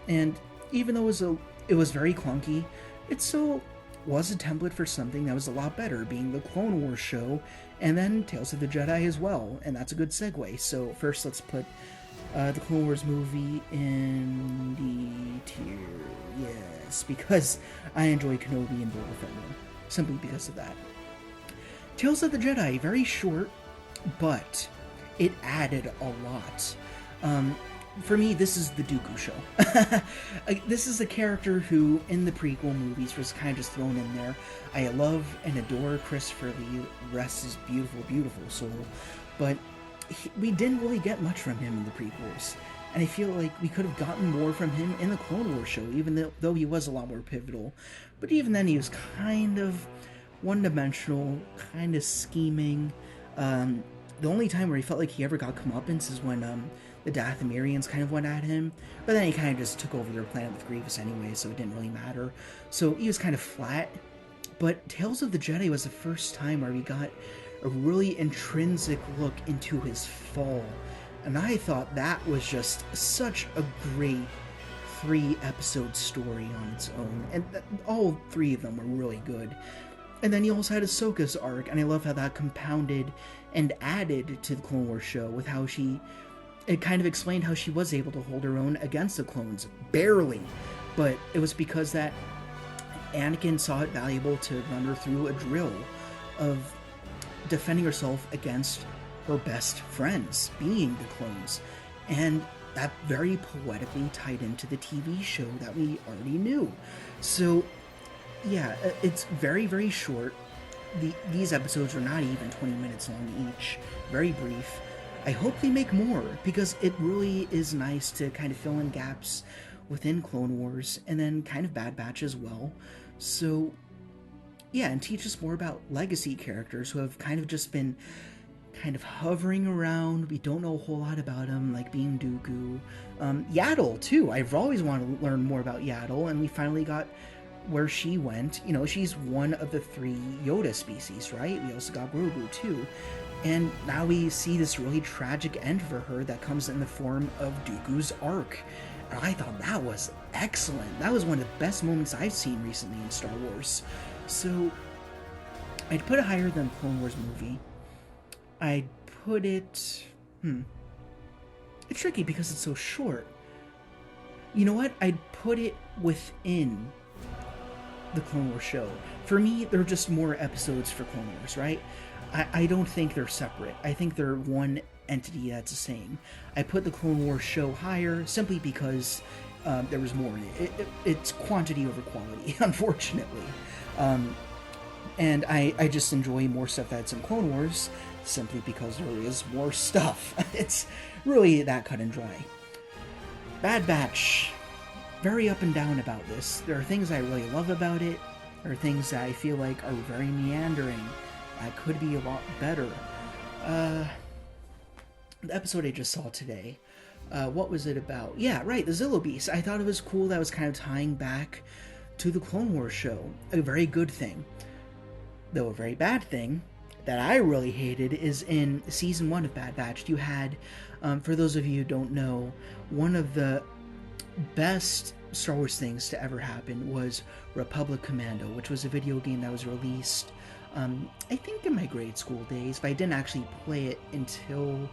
And even though it was very clunky, it still was a template for something that was a lot better, being the Clone Wars show, and then Tales of the Jedi as well, and that's a good segue. So first let's put the Clone Wars movie in the tier, yes, because I enjoy Kenobi and Boba Fett more, simply because of that. Tales of the Jedi, very short, but it added a lot. For me, this is the Dooku show. This is a character who, in the prequel movies, was kind of just thrown in there. I love and adore Christopher Lee, rest his beautiful, beautiful soul, but we didn't really get much from him in the prequels, and I feel like we could have gotten more from him in the Clone Wars show, even though he was a lot more pivotal. But even then, he was kind of one-dimensional, kind of scheming. The only time where he felt like he ever got comeuppance is when the Dathomirians kind of went at him, but then he kind of just took over their planet with Grievous anyway, so it didn't really matter. So he was kind of flat. But Tales of the Jedi was the first time where we got a really intrinsic look into his fall, and I thought that was just such a great 3-episode story on its own, and all 3 of them were really good. And then he also had Ahsoka's arc, and I love how that compounded and added to the Clone Wars show with how it kind of explained how she was able to hold her own against the clones. Barely. But it was because that Anakin saw it valuable to run her through a drill of defending herself against her best friends, being the clones. And that very poetically tied into the TV show that we already knew. So, yeah, it's very, very short. These episodes are not even 20 minutes long each. Very brief. I hope they make more, because it really is nice to kind of fill in gaps within Clone Wars, and then kind of Bad Batch as well. So, yeah, and teach us more about legacy characters who have kind of just been kind of hovering around. We don't know a whole lot about them, like being Dooku. Yaddle, too. I've always wanted to learn more about Yaddle, and we finally got where she went. You know, she's one of the 3 Yoda species, right? We also got Grogu, too. And now we see this really tragic end for her that comes in the form of Dooku's arc. And I thought that was excellent. That was one of the best moments I've seen recently in Star Wars. So, I'd put it higher than Clone Wars movie. I'd put it... It's tricky because it's so short. You know what? I'd put it within the Clone Wars show. For me, there are just more episodes for Clone Wars, right? I don't think they're separate. I think they're one entity that's the same. I put the Clone Wars show higher simply because there was more in it. It's quantity over quality, unfortunately. And I just enjoy more stuff that's in Clone Wars simply because there is more stuff. It's really that cut and dry. Bad Batch. Very up and down about this. There are things I really love about it. There are things that I feel like are very meandering. That could be a lot better. The episode I just saw today, what was it about? Yeah, right, the Zillo Beast. I thought it was cool that it was kind of tying back to the Clone Wars show. A very good thing. Though a very bad thing that I really hated is in Season 1 of Bad Batch, you had, for those of you who don't know, one of the best Star Wars things to ever happen was Republic Commando, which was a video game that was released I think in my grade school days, but I didn't actually play it until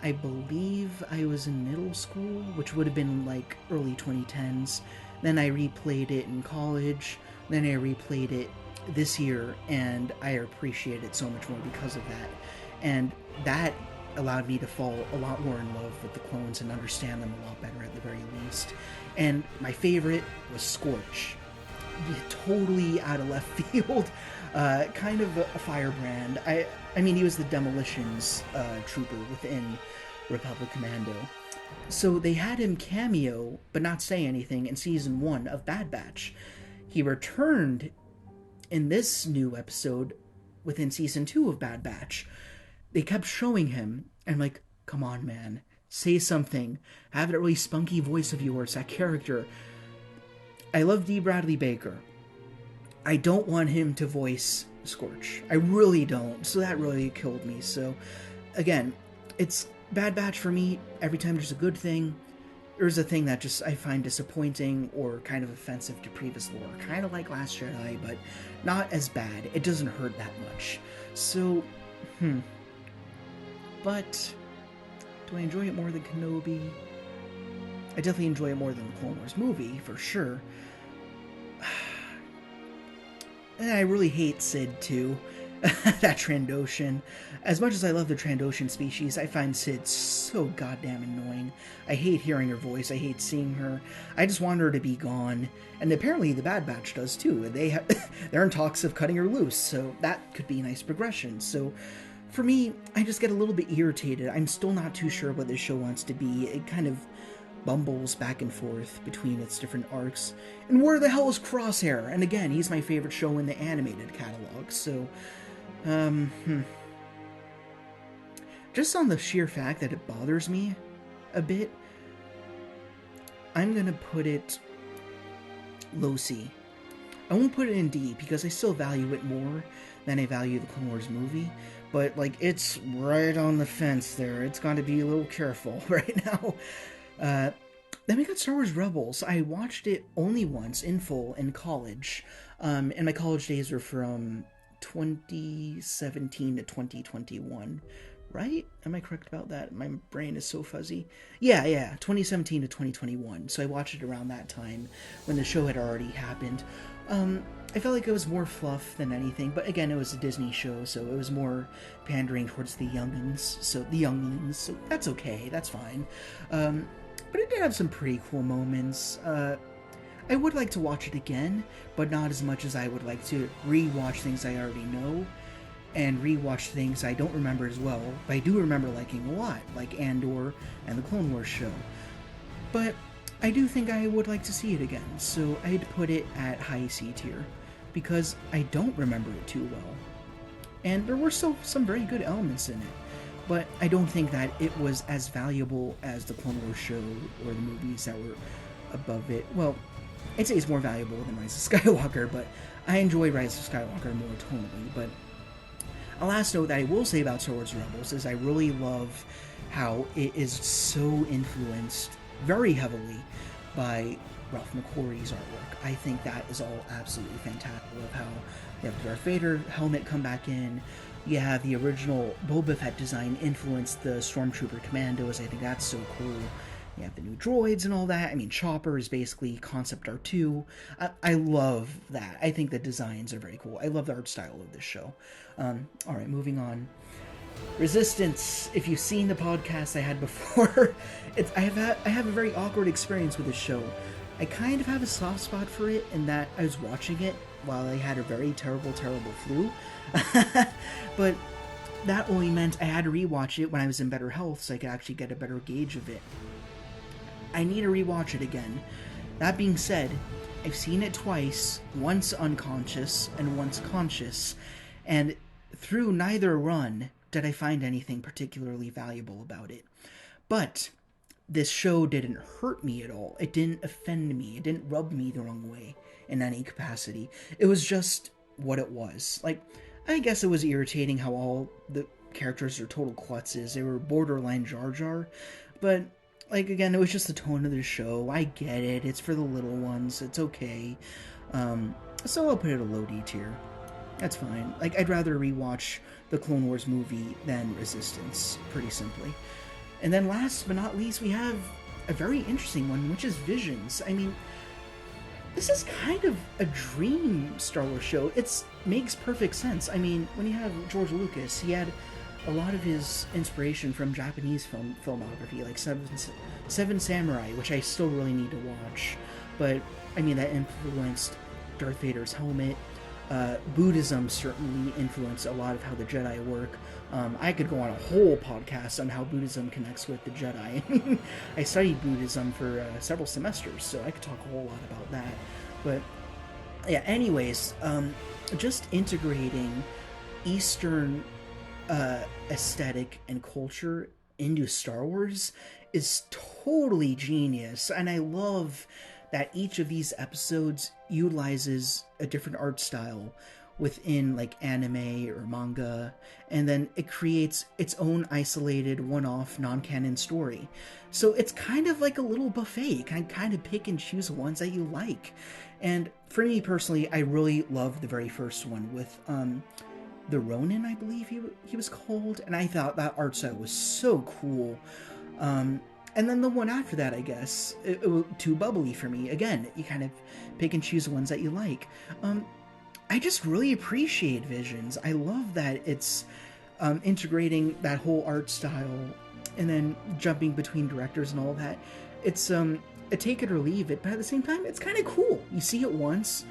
I believe I was in middle school, which would have been like early 2010s. Then I replayed it in college, then I replayed it this year, and I appreciate it so much more because of that. And that allowed me to fall a lot more in love with the clones and understand them a lot better at the very least. And my favorite was Scorch. Totally out of left field, kind of a firebrand. I mean, he was the demolitions trooper within Republic Commando. So they had him cameo, but not say anything, in Season 1 of Bad Batch. He returned in this new episode within Season 2 of Bad Batch. They kept showing him, and I'm like, come on, man. Say something. Have that really spunky voice of yours, that character. I love D. Bradley Baker. I don't want him to voice Scorch. I really don't. So that really killed me. So, again, it's Bad Batch for me. Every time there's a good thing, there's a thing that just I find disappointing or kind of offensive to previous lore. Kind of like Last Jedi, but not as bad. It doesn't hurt that much. So, But do I enjoy it more than Kenobi? I definitely enjoy it more than the Clone Wars movie, for sure. And I really hate Sid, too. That Trandoshan. As much as I love the Trandoshan species, I find Sid so goddamn annoying. I hate hearing her voice. I hate seeing her. I just want her to be gone. And apparently the Bad Batch does, too. They're in talks of cutting her loose, so that could be a nice progression. So, for me, I just get a little bit irritated. I'm still not too sure what this show wants to be. It kind of bumbles back and forth between its different arcs. And where the hell is Crosshair? And again, he's my favorite show in the animated catalog, so... Just on the sheer fact that it bothers me a bit, I'm gonna put it low C. I won't put it in D, because I still value it more than I value the Clone Wars movie, but, like, it's right on the fence there. It's got to be a little careful right now. Then we got Star Wars Rebels. I watched it only once, in full, in college. And my college days were from 2017 to 2021. Right? Am I correct about that? My brain is so fuzzy. Yeah, 2017 to 2021. So I watched it around that time, when the show had already happened. I felt like it was more fluff than anything, but again, it was a Disney show, so it was more pandering towards the youngins, so that's okay, that's fine. But it did have some pretty cool moments. I would like to watch it again, but not as much as I would like to re-watch things I already know, and re-watch things I don't remember as well, but I do remember liking a lot, like Andor and the Clone Wars show. But I do think I would like to see it again, so I'd put it at high C tier, because I don't remember it too well. And there were still some very good elements in it, but I don't think that it was as valuable as the Clone Wars show or the movies that were above it. Well, I'd say it's more valuable than Rise of Skywalker, but I enjoy Rise of Skywalker more tonally. But a last note that I will say about Star Wars Rebels is I really love how it is so influenced very heavily by Ralph McQuarrie's artwork. I think that is all absolutely fantastic. I love how you have the Darth Vader helmet come back in. You have the original Boba Fett design influence the Stormtrooper Commandos. I think that's so cool. You have the new droids and all that. I mean, Chopper is basically Concept R2. I love that. I think the designs are very cool. I love the art style of this show. Alright, moving on. Resistance. If you've seen the podcast I had before, I have a very awkward experience with this show. I kind of have a soft spot for it in that I was watching it while I had a very terrible flu. But that only meant I had to rewatch it when I was in better health so I could actually get a better gauge of it. I need to rewatch it again. That being said, I've seen it twice, once unconscious and once conscious, and through neither run did I find anything particularly valuable about it. But this show didn't hurt me at all. It didn't offend me. It didn't rub me the wrong way in any capacity. It was just what it was. Like, I guess it was irritating how all the characters are total klutzes. They were borderline Jar Jar. But, like, again, it was just the tone of the show. I get it. It's for the little ones. It's okay. So I'll put it a low D tier. That's fine. Like, I'd rather rewatch the Clone Wars movie than Resistance, pretty simply. And then last but not least, we have a very interesting one, which is Visions. I mean, this is kind of a dream Star Wars show. It makes perfect sense. I mean, when you have George Lucas, he had a lot of his inspiration from Japanese filmography, like Seven Samurai, which I still really need to watch. But I mean, that influenced Darth Vader's helmet. Buddhism certainly influenced a lot of how the Jedi work. I could go on a whole podcast on how Buddhism connects with the Jedi. I studied Buddhism for several semesters, so I could talk a whole lot about that. But yeah, anyways, just integrating Eastern aesthetic and culture into Star Wars is totally genius, and I love that each of these episodes utilizes a different art style within like anime or manga, and then it creates its own isolated one-off non-canon story. So it's kind of like a little buffet. You can kind of pick and choose the ones that you like. And for me personally, I really loved the very first one with the Ronin, I believe he was called, and I thought that art style was so cool. And then the one after that, I guess, it was too bubbly for me. Again, you kind of pick and choose the ones that you like. I just really appreciate Visions. I love that it's integrating that whole art style and then jumping between directors and all that. It's a take it or leave it, but at the same time, it's kind of cool. You see it once,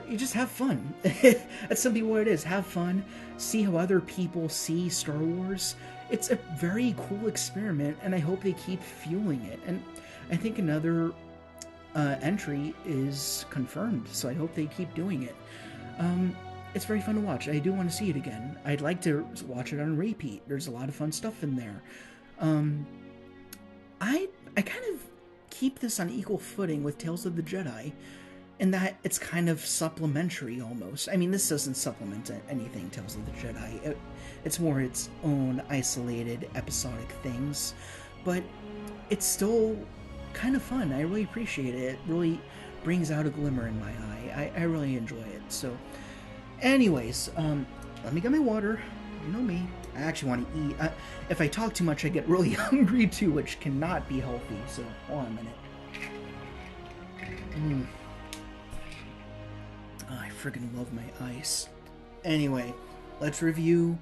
you just have fun. That's simply what it is. Have fun. See how other people see Star Wars. It's a very cool experiment, and I hope they keep fueling it. And I think another entry is confirmed, so I hope they keep doing it. It's very fun to watch. I do want to see it again. I'd like to watch it on repeat. There's a lot of fun stuff in there. I kind of keep this on equal footing with Tales of the Jedi, in that it's kind of supplementary almost. I mean, this doesn't supplement anything, Tales of the Jedi. It's more its own isolated episodic things, but it's still kind of fun. I really appreciate it. It really brings out a glimmer in my eye. I really enjoy it. So anyways, let me get my water. You know me. I actually want to eat. If I talk too much, I get really hungry too, which cannot be healthy. So hold on a minute. Oh, I friggin' love my ice. Anyway, let's review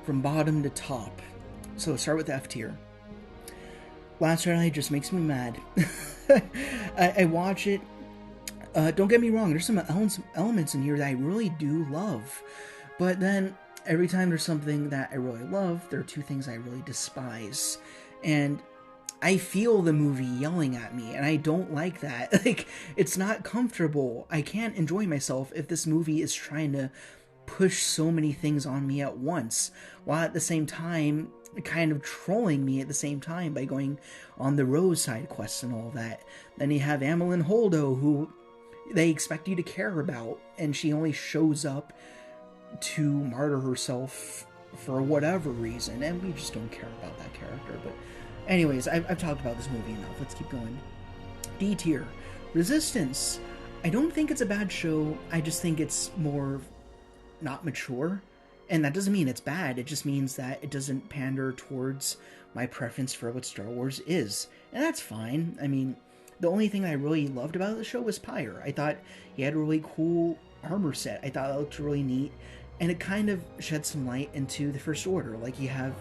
from bottom to top. So start with F tier. Last Jedi just makes me mad. I watch it. Don't get me wrong, there's some elements in here that I really do love. But then, every time there's something that I really love, there are two things I really despise. And I feel the movie yelling at me, and I don't like that. Like, it's not comfortable. I can't enjoy myself if this movie is trying to push so many things on me at once, while at the same time kind of trolling me at the same time by going on the Rose side quests and all that. Then you have Amilyn Holdo, who they expect you to care about, and she only shows up to martyr herself for whatever reason, and we just don't care about that character. But anyways, I've talked about this movie enough. Let's keep going. D tier. Resistance. I don't think it's a bad show. I just think it's more not mature. And that doesn't mean it's bad. It just means that it doesn't pander towards my preference for what Star Wars is. And that's fine. I mean, the only thing I really loved about the show was Pyre. I thought he had a really cool armor set. I thought that looked really neat. And it kind of shed some light into the First Order. Like, you have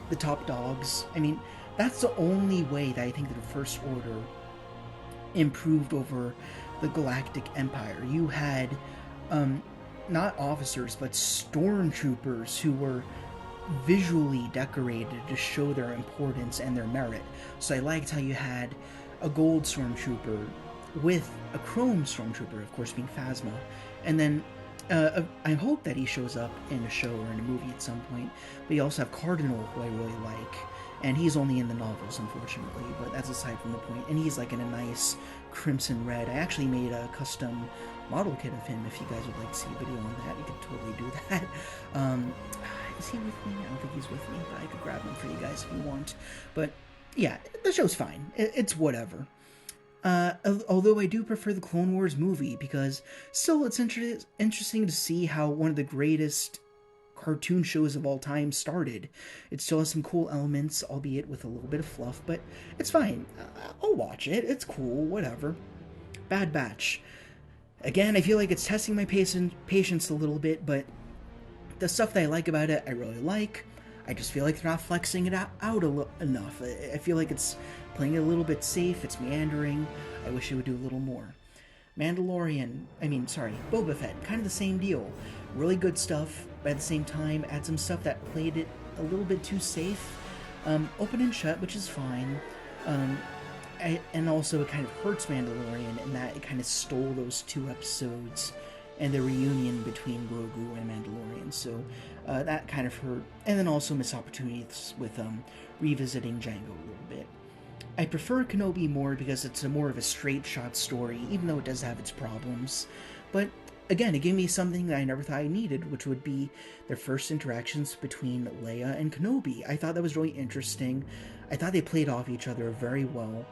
the top dogs. I mean, that's the only way that I think that the First Order improved over the Galactic Empire. You had, not officers, but stormtroopers who were visually decorated to show their importance and their merit. So I liked how you had a gold stormtrooper with a chrome stormtrooper, of course being Phasma. And then I hope that he shows up in a show or in a movie at some point. But you also have Cardinal, who I really like. And he's only in the novels, unfortunately, but that's aside from the point. And he's like in a nice crimson red. I actually made a custom model kit of him. If you guys would like to see a video on that, you could totally do that. Is he with me? I don't think he's with me, but I could grab him for you guys if you want. But yeah, the show's fine. It's whatever. Although I do prefer the Clone Wars movie, because still it's interesting to see how one of the greatest cartoon shows of all time started. It still has some cool elements, albeit with a little bit of fluff, but it's fine. I'll watch it. It's cool, whatever. Bad Batch. Again, I feel like it's testing my patience a little bit, but the stuff that I like about it, I really like. I just feel like they're not flexing it out enough. I feel like it's playing it a little bit safe, it's meandering. I wish it would do a little more. Boba Fett, kind of the same deal. Really good stuff, but at the same time, add some stuff that played it a little bit too safe. Open and shut, which is fine. And also it kind of hurts Mandalorian in that it kind of stole those 2 episodes and the reunion between Grogu and Mandalorian. So that kind of hurt. And then also missed opportunities with revisiting Jango a little bit. I prefer Kenobi more because it's more of a straight shot story, even though it does have its problems. But again, it gave me something that I never thought I needed, which would be their first interactions between Leia and Kenobi. I thought that was really interesting. I thought they played off each other very well.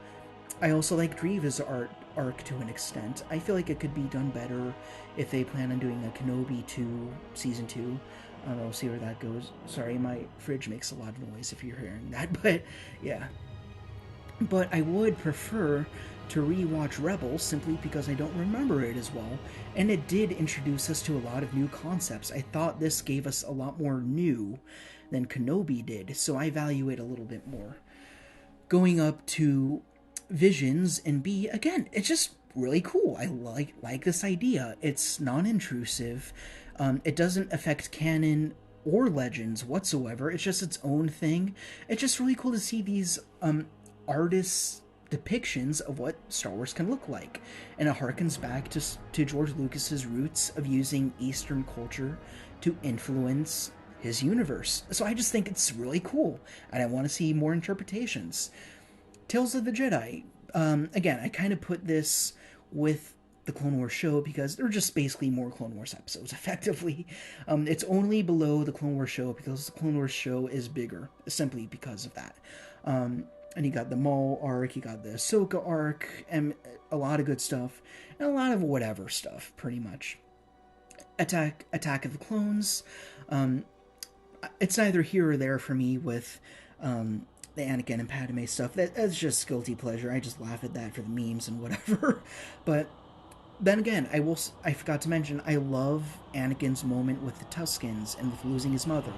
I also liked Reva's arc to an extent. I feel like it could be done better if they plan on doing a Kenobi 2 season 2. We'll see where that goes. Sorry, my fridge makes a lot of noise if you're hearing that, but yeah. But I would prefer to rewatch Rebels simply because I don't remember it as well, and it did introduce us to a lot of new concepts. I thought this gave us a lot more new than Kenobi did, so I value it a little bit more. Going up to Visions and B, again, it's just really cool. I like this idea. It's non-intrusive. It doesn't affect canon or Legends whatsoever. It's just its own thing. It's just really cool to see these artists' depictions of what Star Wars can look like, and it harkens back to George Lucas's roots of using Eastern culture to influence his universe. So I just think it's really cool, and I want to see more interpretations. Tales of the Jedi. Again, I kind of put this with the Clone Wars show because they're just basically more Clone Wars episodes, effectively. It's only below the Clone Wars show because the Clone Wars show is bigger, simply because of that. And you got the Maul arc, you got the Ahsoka arc, and a lot of good stuff, and a lot of whatever stuff, pretty much. Attack of the Clones. It's neither here or there for me with the Anakin and Padme stuff. That's just guilty pleasure. I just laugh at that for the memes and whatever. But then again, I forgot to mention, I love Anakin's moment with the Tuskens and with losing his mother.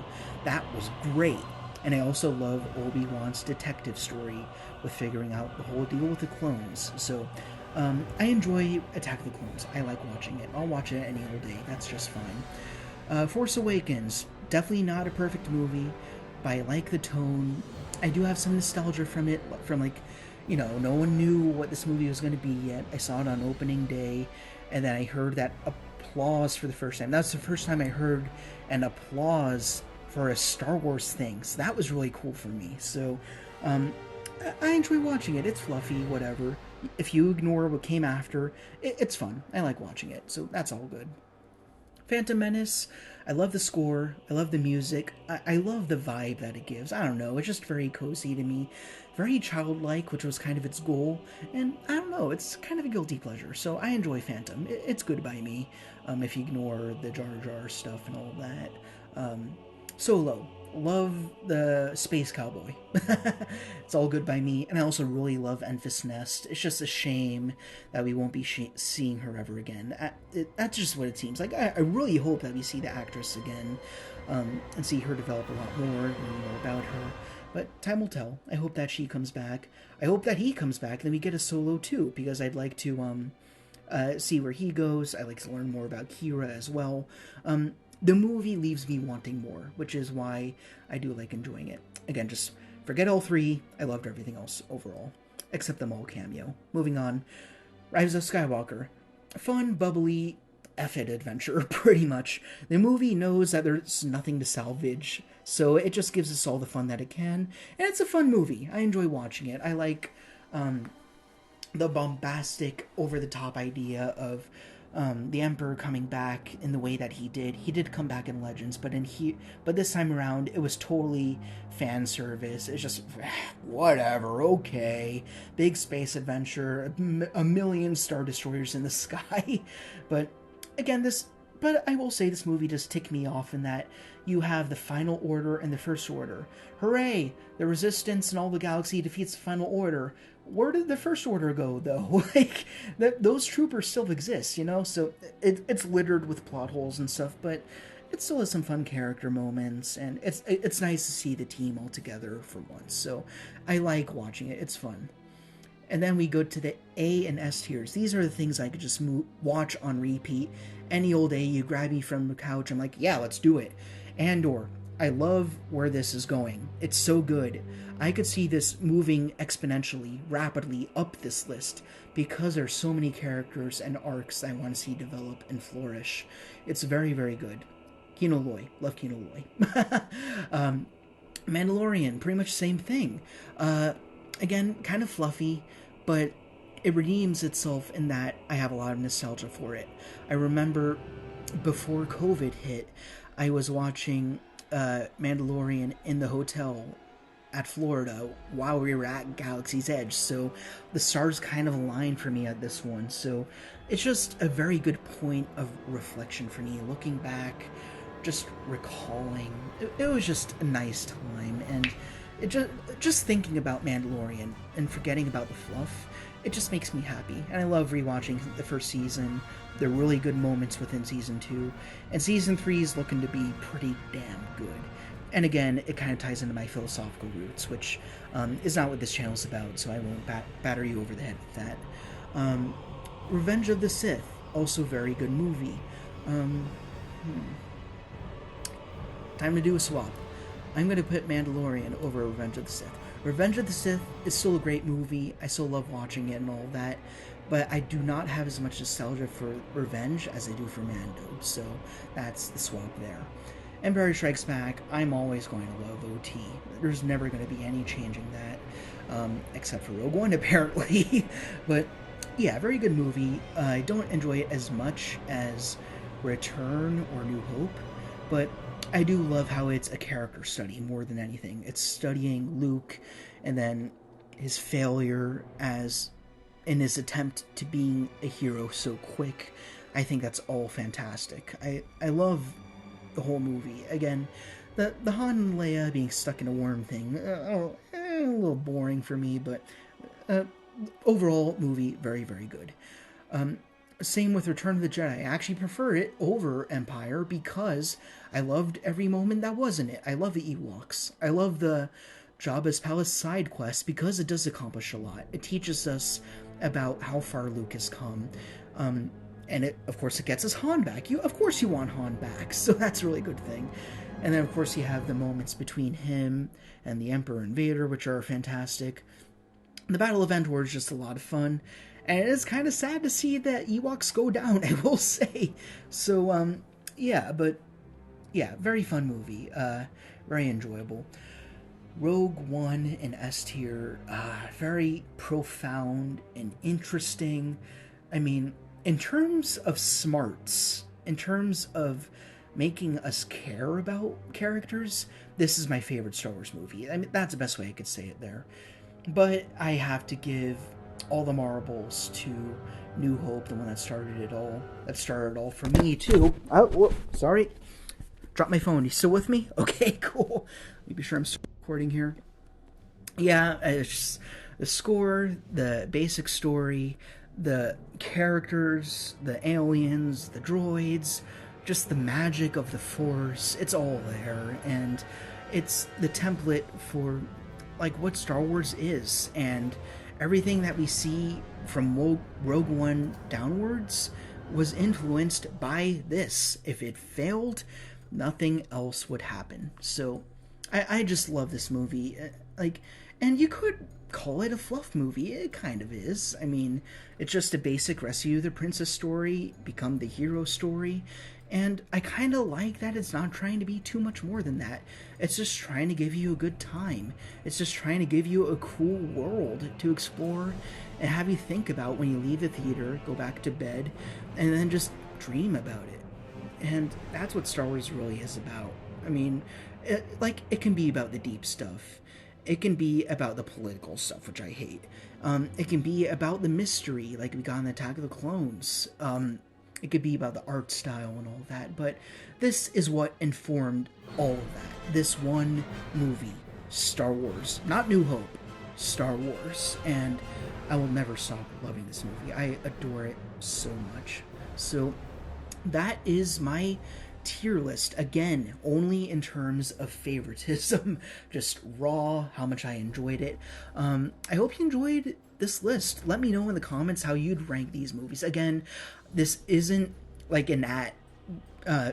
That was great. And I also love Obi-Wan's detective story with figuring out the whole deal with the clones. So I enjoy Attack of the Clones. I like watching it. I'll watch it any old day. That's just fine. Force Awakens. Definitely not a perfect movie, but I like the tone. I do have some nostalgia from it, from no one knew what this movie was going to be yet. I saw it on opening day, and then I heard that applause for the first time. That's the first time I heard an applause for a Star Wars thing, so that was really cool for me. So I enjoy watching it. It's fluffy, whatever. If you ignore what came after, it's fun. I like watching it, so that's all good. Phantom Menace, I love the score, I love the music, I love the vibe that it gives. I don't know, it's just very cozy to me, very childlike, which was kind of its goal, and I don't know, it's kind of a guilty pleasure, so I enjoy Phantom. It's good by me, if you ignore the Jar Jar stuff and all that. Solo. Love the space cowboy. It's all good by me. And I also really love Enfys Nest. It's just a shame that we won't be seeing her ever again. That's just what it seems like. I really hope that we see the actress again and see her develop a lot more, learn more about her. But time will tell. I hope that she comes back. I hope that he comes back, and then we get a Solo too, because I'd like to see where he goes. I like to learn more about Kira as well. The movie leaves me wanting more, which is why I do like enjoying it. Again, just forget all 3. I loved everything else overall, except the Maul cameo. Moving on, Rise of Skywalker. Fun, bubbly, F-it adventure, pretty much. The movie knows that there's nothing to salvage, so it just gives us all the fun that it can. And it's a fun movie. I enjoy watching it. I like the bombastic, over-the-top idea of the Emperor coming back in the way that he did. He did come back in Legends, but this time around, it was totally fan service. It's just, whatever, okay. Big space adventure, a million Star Destroyers in the sky. But again, but I will say this movie does tick me off in that you have the Final Order and the First Order. Hooray! The Resistance and all the galaxy defeats the Final Order. Where did the First Order go, though? Those troopers still exist, So it's littered with plot holes and stuff, but it still has some fun character moments, and it's nice to see the team all together for once. So I like watching it. It's fun. And then we go to the A and S tiers. These are the things I could just watch on repeat. Any old day, you grab me from the couch, I'm like, yeah, let's do it. Andor, I love where this is going. It's so good. I could see this moving exponentially, rapidly up this list because there's so many characters and arcs I want to see develop and flourish. It's very, very good. Kino Loy. Love Kino Loy. Mandalorian, pretty much same thing. Again, kind of fluffy, but it redeems itself in that I have a lot of nostalgia for it. I remember before COVID hit, I was watching Mandalorian in the hotel at Florida while we were at Galaxy's Edge, so the stars kind of aligned for me at this one. So it's just a very good point of reflection for me, looking back, just recalling. It was just a nice time, and it just thinking about Mandalorian and forgetting about the fluff, it just makes me happy. And I love rewatching the first season. There are really good moments within season 2, and season 3 is looking to be pretty damn good. And again, it kind of ties into my philosophical roots, which is not what this channel is about, so I won't batter you over the head with that. Revenge of the Sith, also very good movie. Time to do a swap. I'm going to put Mandalorian over Revenge of the Sith. Revenge of the Sith is still a great movie. I still love watching it and all that. But I do not have as much nostalgia for Revenge as I do for Mando. So that's the swap there. Empire Strikes Back, I'm always going to love OT. There's never going to be any changing that. Except for Rogue One, apparently. But yeah, very good movie. I don't enjoy it as much as Return or New Hope. But I do love how it's a character study more than anything. It's studying Luke and then his failure in his attempt to being a hero so quick. I think that's all fantastic. I love the whole movie. Again, the Han and Leia being stuck in a worm thing, a little boring for me, but overall movie, very, very good. Same with Return of the Jedi. I actually prefer it over Empire because I loved every moment that was in it. I love the Ewoks. I love the Jabba's Palace side quest because it does accomplish a lot. It teaches us about how far Luke has come. And of course, it gets us Han back. Of course you want Han back, so that's a really good thing. And then, of course, you have the moments between him and the Emperor and Vader, which are fantastic. The Battle of Endor is just a lot of fun. And it is kind of sad to see that Ewoks go down, I will say. So, yeah, very fun movie. Very enjoyable. Rogue One in S tier, very profound and interesting. I mean, in terms of smarts, in terms of making us care about characters, this is my favorite Star Wars movie. I mean, that's the best way I could say it there. But I have to give all the marbles to New Hope, the one that started it all. That started it all for me, too. Oh, whoop, sorry. Dropped my phone. You still with me? Okay, cool. Let me be sure I'm still recording here. Yeah, it's just the score, the basic story, the characters, the aliens, the droids, just the magic of the Force. It's all there, and it's the template for like what Star Wars is, and everything that we see from Rogue One downwards was influenced by this. If it failed, nothing else would happen. So I just love this movie. And you could call it a fluff movie. It kind of is. I mean, it's just a basic rescue the princess story, become the hero story. And I kind of like that it's not trying to be too much more than that. It's just trying to give you a good time. It's just trying to give you a cool world to explore and have you think about when you leave the theater, go back to bed, and then just dream about it. And that's what Star Wars really is about. I mean, it can be about the deep stuff. It can be about the political stuff, which I hate. It can be about the mystery, like we got in Attack of the Clones. It could be about the art style and all that, but this is what informed all of that. This one movie, Star Wars. Not New Hope, Star Wars. And I will never stop loving this movie. I adore it so much. So that is my tier list, again, only in terms of favoritism, just raw, how much I enjoyed it. I hope you enjoyed this list. Let me know in the comments how you'd rank these movies. Again, this isn't like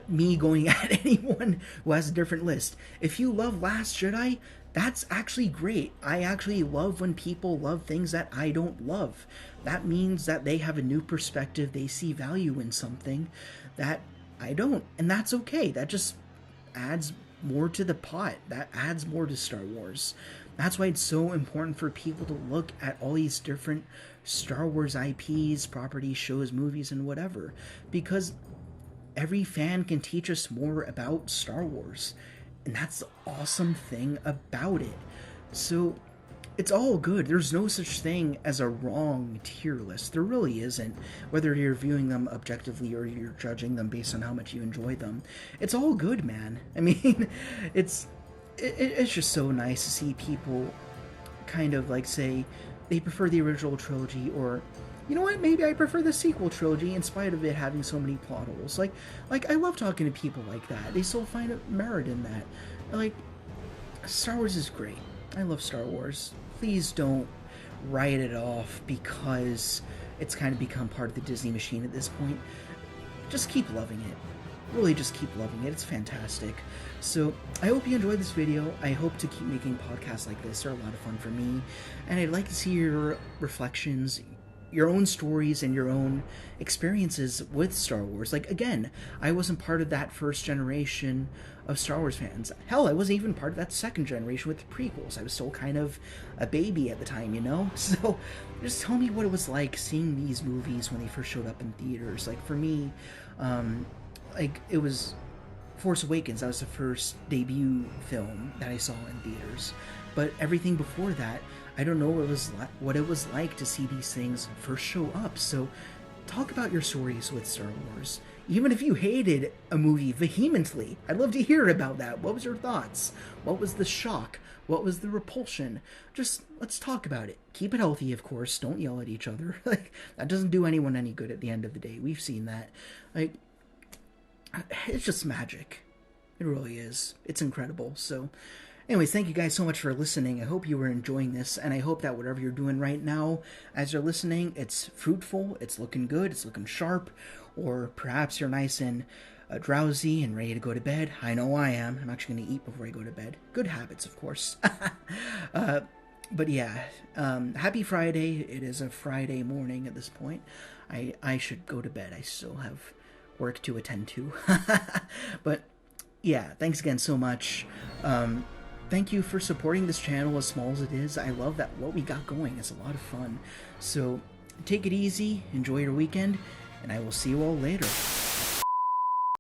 me going at anyone who has a different list. If you love Last Jedi, that's actually great. I actually love when people love things that I don't love. That means that they have a new perspective, they see value in something that I don't, and that's okay. That just adds more to the pot. That adds more to Star Wars. That's why it's so important for people to look at all these different Star Wars IPs, properties, shows, movies, and whatever, because every fan can teach us more about Star Wars, and that's the awesome thing about it. So it's all good. There's no such thing as a wrong tier list. There really isn't. Whether you're viewing them objectively or you're judging them based on how much you enjoy them, it's all good, man. I mean, it's just so nice to see people kind of like say they prefer the original trilogy, or you know what, maybe I prefer the sequel trilogy in spite of it having so many plot holes. Like I love talking to people like that. They still find a merit in that. Like, Star Wars is great. I love Star Wars. Please don't write it off because it's kind of become part of the Disney machine at this point. Just keep loving it. Really just keep loving it. It's fantastic. So I hope you enjoyed this video. I hope to keep making podcasts like this. They're a lot of fun for me. And I'd like to see your reflections, your own stories, and your own experiences with Star Wars. Like, again, I wasn't part of that first generation of Star Wars fans. Hell, I wasn't even part of that second generation with the prequels. I was still kind of a baby at the time, you know? So just tell me what it was like seeing these movies when they first showed up in theaters. Like, for me, like, it was Force Awakens. That was the first debut film that I saw in theaters. But everything before that, I don't know what it was like to see these things first show up. So talk about your stories with Star Wars. Even if you hated a movie vehemently, I'd love to hear about that. What was your thoughts? What was the shock? What was the repulsion? Just let's talk about it. Keep it healthy, of course. Don't yell at each other. Like, that doesn't do anyone any good at the end of the day. We've seen that. Like, it's just magic. It really is. It's incredible. So anyways, thank you guys so much for listening. I hope you were enjoying this, and I hope that whatever you're doing right now as you're listening, it's fruitful, it's looking good, it's looking sharp, or perhaps you're nice and drowsy and ready to go to bed. I know I am. I'm actually going to eat before I go to bed. Good habits, of course. But yeah, happy Friday. It is a Friday morning at this point. I should go to bed. I still have work to attend to. But yeah, thanks again so much. Thank you for supporting this channel, as small as it is. I love that what we got going. It's a lot of fun. So take it easy, enjoy your weekend, and I will see you all later.